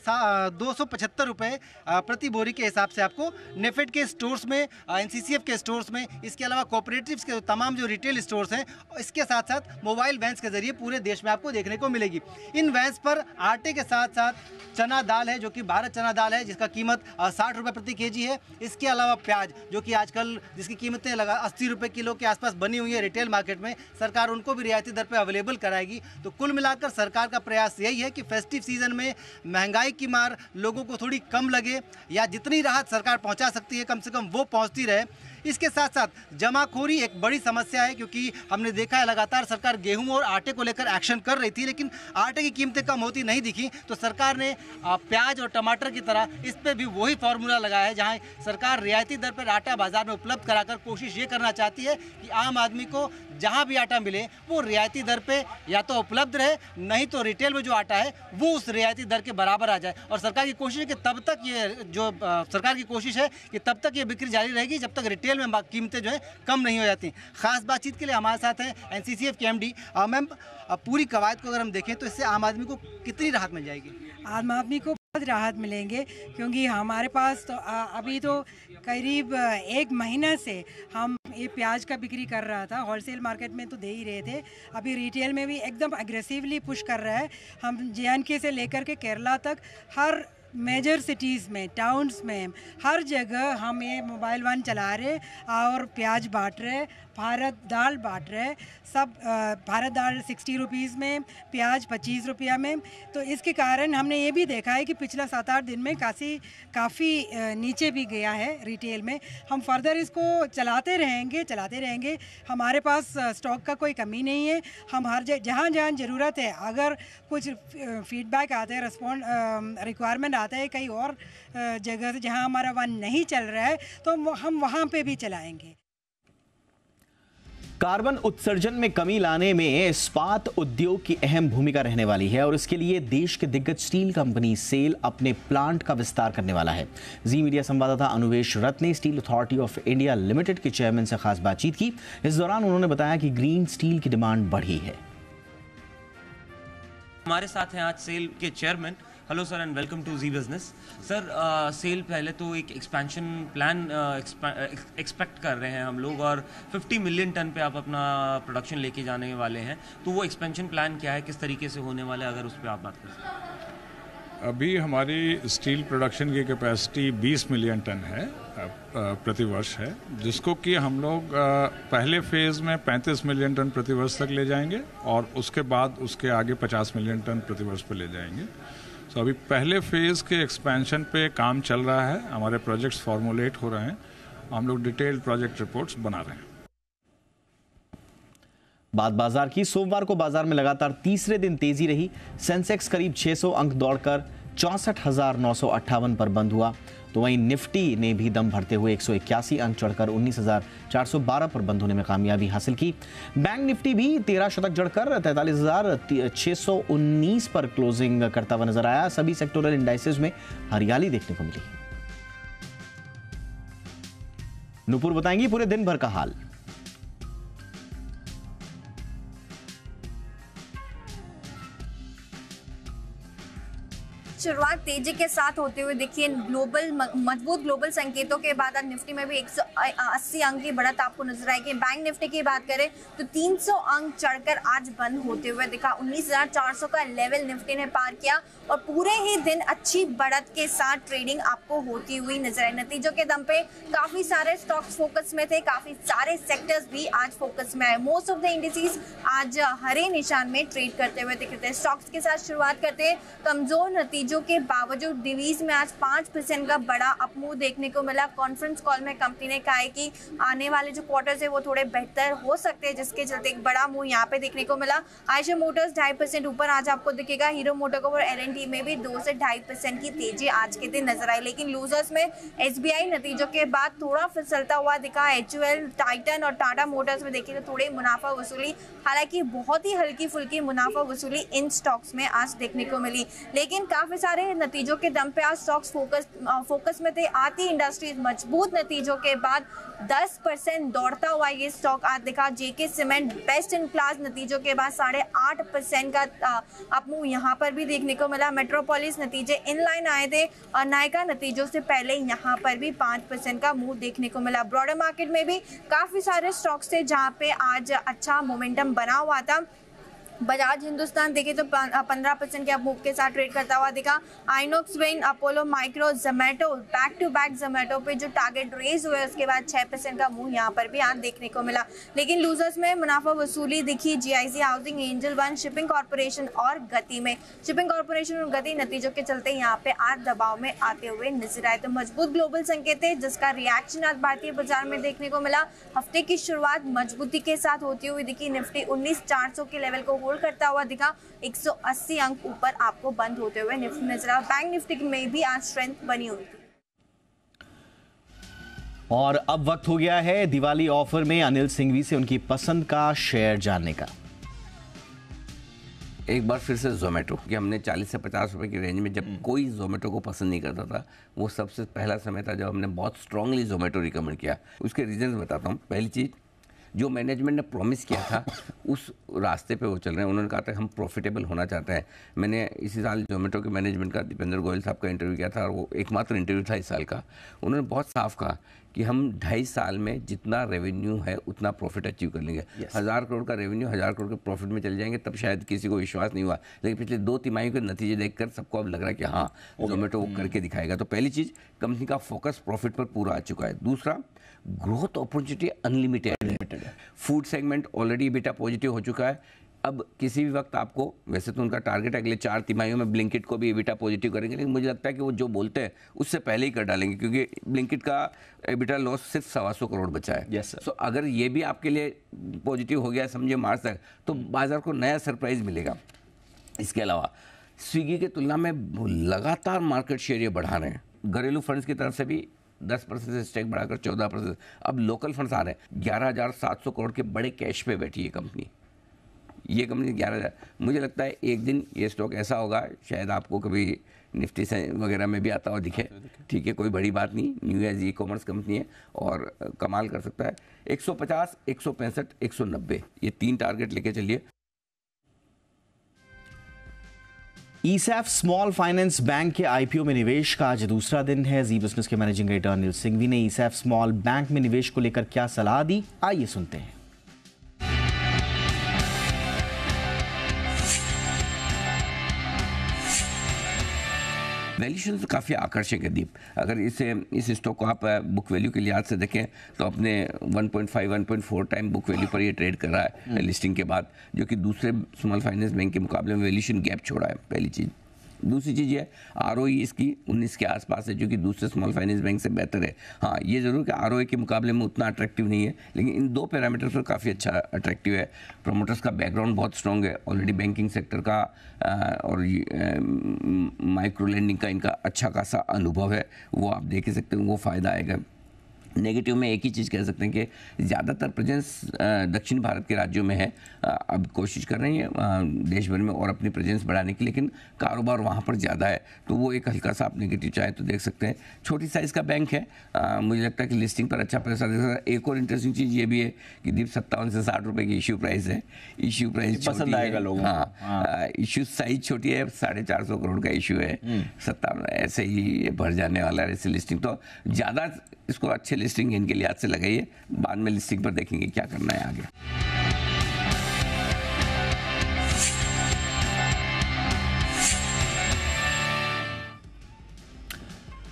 275 रुपये प्रति बोरी के हिसाब से आपको नेफेड के स्टोर्स में, NCCF के स्टोर्स में, इसके अलावा कोऑपरेटिव्स के तमाम जो रिटेल स्टोर्स हैं, इसके साथ साथ मोबाइल वैन्स के जरिए पूरे देश में आपको देखने को मिलेगी। इन वैन्स पर आटे के साथ साथ चना दाल है, जो कि भारत चना दाल है, जिसका कीमत 60 रुपये प्रति केजी है। इसके अलावा प्याज, जो कि आजकल जिसकी कीमतें 80 रुपये किलो के आसपास बनी हुई है रिटेल मार्केट में, सरकार उनको भी रियायती दर पर अवेलेबल कराएगी। तो कुल मिलाकर सरकार का प्रयास यही है कि फेस्टिव सीजन में महंगाई की मार लोगों को थोड़ी कम लगे, या जितनी राहत सरकार पहुंचा सकती है कम से कम वो पहुंचती रहे। इसके साथ साथ जमाखोरी एक बड़ी समस्या है, क्योंकि हमने देखा है लगातार सरकार गेहूं और आटे को लेकर एक्शन कर रही थी, लेकिन आटे की कीमतें कम होती नहीं दिखी। तो सरकार ने प्याज और टमाटर की तरह इस पर भी वही फार्मूला लगाया है, जहां सरकार रियायती दर पर आटा बाजार में उपलब्ध कराकर कोशिश ये करना चाहती है कि आम आदमी को जहां भी आटा मिले वो रियायती दर पे या तो उपलब्ध रहे, नहीं तो रिटेल में जो आटा है वो उस रियायती दर के बराबर आ जाए। और सरकार की कोशिश है कि तब तक ये जो सरकार की कोशिश है कि तब तक ये बिक्री जारी रहेगी जब तक रिटेल में कीमतें जो है कम नहीं हो जाती। खास बातचीत के लिए हमारे साथ हैं NCCF के MD। मैम, पूरी कवायद को अगर हम देखें तो इससे आम आदमी को कितनी राहत मिल जाएगी? आम आदमी को राहत मिलेंगे, क्योंकि हमारे पास तो अभी तो करीब 1 महीना से हम ये प्याज का बिक्री कर रहा था। होलसेल मार्केट में तो दे ही रहे थे, अभी रिटेल में भी एकदम एग्रेसिवली पुश कर रहा है। हम JNK से लेकर के केरला तक हर मेजर सिटीज़ में, टाउन्स में, हर जगह हम ये मोबाइल वन चला रहे और प्याज बांट रहे, भारत दाल बांट रहे सब। भारत दाल 60 रुपीज़ में, प्याज 25 रुपया में। तो इसके कारण हमने ये भी देखा है कि पिछला 7-8 दिन में काफ़ी नीचे भी गया है रिटेल में। हम फर्दर इसको चलाते रहेंगे। हमारे पास स्टॉक का कोई कमी नहीं है। हम हर जहाँ ज़रूरत है, अगर कुछ फीडबैक आता है, रिक्वायरमेंट आता है कहीं और जगह से जहाँ हमारा वन नहीं चल रहा है, तो हम वहाँ पे भी चलाएंगे। कार्बन उत्सर्जन में कमी लाने में इस्पात उद्योग की अहम भूमिका रहने वाली है और इसके लिए देश के दिग्गज स्टील कंपनी सेल अपने प्लांट का विस्तार करने वाला है। जी मीडिया संवाददाता अनुवेश रथ ने steel authority of India limited के चेयरमैन से खास बातचीत की। इस दौरान उन्होंने बताया कि ग्रीन स्टील की डिमांड बढ़ी है। हमारे साथ हैं आज सेल के chairman. Hello sir and welcome to Zee business. Sir, SAIL पहले तो एक एक्सपेंशन प्लान एक्सपेक्ट कर रहे हैं हम लोग, और 50 मिलियन टन पे आप अपना प्रोडक्शन लेके जाने वाले हैं, तो वो एक्सपेंशन प्लान क्या है, किस तरीके से होने वाला है, अगर उस पर आप बात कर सकें। अभी हमारी स्टील प्रोडक्शन की कैपेसिटी 20 मिलियन टन है प्रति वर्ष है, जिसको कि हम लोग पहले फेज़ में 35 मिलियन टन प्रति वर्ष तक ले जाएंगे और उसके बाद उसके आगे 50 मिलियन टन प्रति वर्ष पर ले जाएंगे। तो अभी पहले फेज़ के एक्सपेंशन पे काम चल रहा है, हमारे प्रोजेक्ट्स फॉर्मुलेट हो रहे हैं, हम लोग डिटेल्ड प्रोजेक्ट रिपोर्ट्स बना रहे हैं। बात बाजार की। सोमवार को बाजार में लगातार तीसरे दिन तेजी रही। सेंसेक्स करीब 600 अंक दौड़कर 64,958 पर बंद हुआ, तो वहीं निफ्टी ने भी दम भरते हुए 181 अंक चढ़कर 19,412 पर बंद होने में कामयाबी हासिल की। बैंक निफ्टी भी 13 शतक जड़कर 43,619 पर क्लोजिंग करता हुआ नजर आया। सभी सेक्टोरल इंडाइसेस में हरियाली देखने को मिली। नुपुर बताएंगी पूरे दिन भर का हाल। शुरुआत तेजी के साथ होते हुए देखिए, मजबूत ग्लोबल संकेतों के बाद आज निफ्टी में भी 180 अंक की बढ़त आपको नजर आएगी। बैंक निफ्टी की बात करें तो 300 अंक चढ़कर आज बंद होते हुए दिखा। 19,400 का लेवल निफ्टी ने पार किया और पूरे ही दिन अच्छी बढ़त के साथ ट्रेडिंग आपको होती हुई नजर आई। नतीजों के दम पे काफी सारे स्टॉक्स फोकस में थे, काफी सारे सेक्टर्स भी आज फोकस में आए। मोस्ट ऑफ द इंडिसेस आज हरे निशान में ट्रेड करते हुए दिख रहे थे। स्टॉक्स के साथ शुरुआत करते हैं। कमजोर नतीजों के बावजूद डिवीज में आज 5% का बड़ा अपमूव देखने को मिला। कॉन्फ्रेंस कॉल में कंपनी ने कहा है कि आने वाले जो क्वार्टर्स है वो थोड़े बेहतर हो सकते हैं, जिसके चलते एक बड़ा मूव यहाँ पे देखने को मिला। आयशर मोटर्स 2.5% ऊपर आज आपको दिखेगा। हीरो मोटोकॉर्प और L&T में भी 2 से 2.5% की तेजी आज के दिन नजर आई। लेकिन लूजर्स में SBI नतीजों के बाद थोड़ा फिसलता हुआ दिखा। HUL, टाइटन और टाटा मोटर्स में देखिए तो थोड़े मुनाफा वसूली, हालांकि बहुत ही हल्की फुल्की मुनाफा वसूली इन स्टॉक्स में आज देखने को मिली। लेकिन काफी सारे नतीजों के दम पे आज स्टॉक्स फोकस में थे। आती इंडस्ट्रीज मजबूत नतीजों के बाद 10% दौड़ता हुआ ये स्टॉक आज दिखा। JK cement best in class नतीजों के बाद 8.5% का अपमूव यहाँ पर भी देखने को मिला। मेट्रोपोलिस नतीजे इनलाइन आए थे और नायका नतीजों से पहले यहाँ पर भी 5% का मूव देखने को मिला। ब्रॉडर मार्केट में भी काफी सारे स्टॉक्स थे जहाँ पे आज अच्छा मोमेंटम बना हुआ था। बजाज हिंदुस्तान देखे तो 15% के मूव के साथ ट्रेड करता हुआ दिखा। Inox Wind, Apollo Micro, Zomato back to back Zomato पे जो टारगेट रेज हुए उसके बाद 6% का मूव यहाँ पर भी आज देखने को मिला। लेकिन लूजर्स में मुनाफा वसूली दिखी। GIC housing, angel one, shipping corporation और गति में। शिपिंग कॉर्पोरेशन और गति नतीजों के चलते यहाँ पे आज दबाव में आते हुए नजर आए। तो मजबूत ग्लोबल संकेत है जिसका रिएक्शन आज भारतीय बाजार में देखने को मिला। हफ्ते की शुरुआत मजबूती के साथ होती हुई दिखी। निफ्टी 19,400 के लेवल को करता हुआ दिखा। 180 अंक ऊपर आपको बंद होते हुए निफ्टी नजर आया। बैंक निफ्टी में भी आज स्ट्रेंथ बनी हुई थी। और अब वक्त हो गया है दिवाली ऑफर में अनिल सिंघवी से उनकी पसंद का शेयर जानने का। एक बार फिर से जोमेटो कि हमने 40 से 50 रुपए की रेंज में जब कोई जोमेटो को पसंद नहीं करता था, वो सबसे पहला समय था जब हमने बहुत स्ट्रांगली जोमेटो रिकमेंड किया। उसके रीजंस बताता हूँ। पहली चीज़, जो मैनेजमेंट ने प्रॉमिस किया था उस रास्ते पे वो चल रहे हैं। उन्होंने कहा था हम प्रॉफिटेबल होना चाहते हैं। मैंने इसी साल जोमेटो के मैनेजमेंट का दीपेंद्र गोयल साहब का इंटरव्यू किया था और वो एकमात्र इंटरव्यू था इस साल का। उन्होंने बहुत साफ कहा कि हम 2.5 साल में जितना रेवेन्यू है उतना प्रॉफिट अचीव कर लेंगे। 1000 करोड़ का रेवेन्यू 1000 करोड़ के प्रॉफिट में चले जाएंगे, तब शायद किसी को विश्वास नहीं हुआ, लेकिन पिछले 2 तिमाही के नतीजे देखकर सबको अब लग रहा है कि हाँ जोमेटो वो करके दिखाएगा। तो पहली चीज़, कंपनी का फोकस प्रॉफिट पर पूरा आ चुका है। दूसरा, ग्रोथ अपॉर्चुनिटी अनलिमिटेड है। Food segment already EBITDA positive हो चुका है। अब किसी भी वक्त आपको, वैसे तो उनका टारगेट है अगले 4 तिमाहियों में ब्लिंकिट को भी EBITDA पॉजिटिव करेंगे, लेकिन मुझे लगता है कि वो जो बोलते हैं उससे पहले ही कर डालेंगे, क्योंकि ब्लिंकिट का EBITDA लॉस सिर्फ 125 करोड़ बचा है। सो अगर ये भी आपके लिए पॉजिटिव हो गया समझिए मार्च तक, तो बाजार को नया सरप्राइज मिलेगा। इसके अलावा स्विगी की तुलना में लगातार मार्केट शेयर ये बढ़ा रहे हैं। घरेलू फंड्स की तरफ से भी 10% से स्टेक बढ़ाकर 14%। अब लोकल फंड्स आ रहे हैं। 11,700 करोड़ के बड़े कैश पे बैठी है कंपनी। ये कंपनी 11,000, मुझे लगता है एक दिन ये स्टॉक ऐसा होगा, शायद आपको कभी निफ्टी से वगैरह में भी आता हुआ दिखे। ठीक है, कोई बड़ी बात नहीं, new age e commerce company है और कमाल कर सकता है। 150, 165, 190 ये 3 टारगेट लेके चलिए। ईसैफ स्मॉल फाइनेंस बैंक के IPO में निवेश का आज दूसरा दिन है। जी बिजनेस के मैनेजिंग एडिटर अनिल सिंघवी ने ईसैफ स्मॉल बैंक में निवेश को लेकर क्या सलाह दी, आइए सुनते हैं। वैल्यूशन तो काफ़ी आकर्षक है दीप। अगर इस स्टॉक को आप बुक वैल्यू के लिहाज से देखें तो अपने 1.5 1.4 टाइम बुक वैल्यू पर ये ट्रेड कर रहा है लिस्टिंग के बाद, जो कि दूसरे स्मॉल फाइनेंस बैंक के मुकाबले में वैल्यूशन गैप छोड़ा है, पहली चीज़। दूसरी चीज़ ये ROE इसकी 19 के आसपास है, जो कि दूसरे स्मॉल फाइनेंस बैंक से बेहतर है। हाँ, ये ज़रूर कि ROE के मुकाबले में उतना अट्रैक्टिव नहीं है, लेकिन इन 2 पैरामीटर्स पर काफ़ी अच्छा अट्रैक्टिव है। प्रमोटर्स का बैकग्राउंड बहुत स्ट्रॉन्ग है, ऑलरेडी बैंकिंग सेक्टर का और माइक्रो लेंडिंग का इनका अच्छा खासा अनुभव है, वो आप देख ही सकते हैं, वो फ़ायदा आएगा। नेगेटिव में एक ही चीज़ कह सकते हैं कि ज़्यादातर प्रेजेंस दक्षिण भारत के राज्यों में है। अब कोशिश कर रही है देश भर में और अपनी प्रेजेंस बढ़ाने की, लेकिन कारोबार वहाँ पर ज़्यादा है, तो वो एक हल्का सा आप नेगेटिव चाहे तो देख सकते हैं। छोटी साइज़ का बैंक है, मुझे लगता है कि लिस्टिंग पर अच्छा पैसा दे सकता है। एक और इंटरेस्टिंग चीज़ ये भी है कि 57 से 60 रुपये की इशू प्राइस है। इशू प्राइस पसंद आएगा लोगों को। हाँ, इशू साइज छोटी है, 450 करोड़ का इशू है। 57 ऐसे ही भर जाने वाला है ऐसे लिस्टिंग, तो ज़्यादा इसको अच्छे लिस्टिंग इनके लिहाज से लगाइए, बाद में लिस्टिंग पर देखेंगे क्या करना है आगे।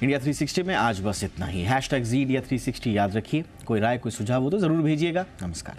इंडिया 360 में आज बस इतना ही। #ZDIA360 याद रखिए। कोई राय कोई सुझाव हो तो जरूर भेजिएगा। नमस्कार।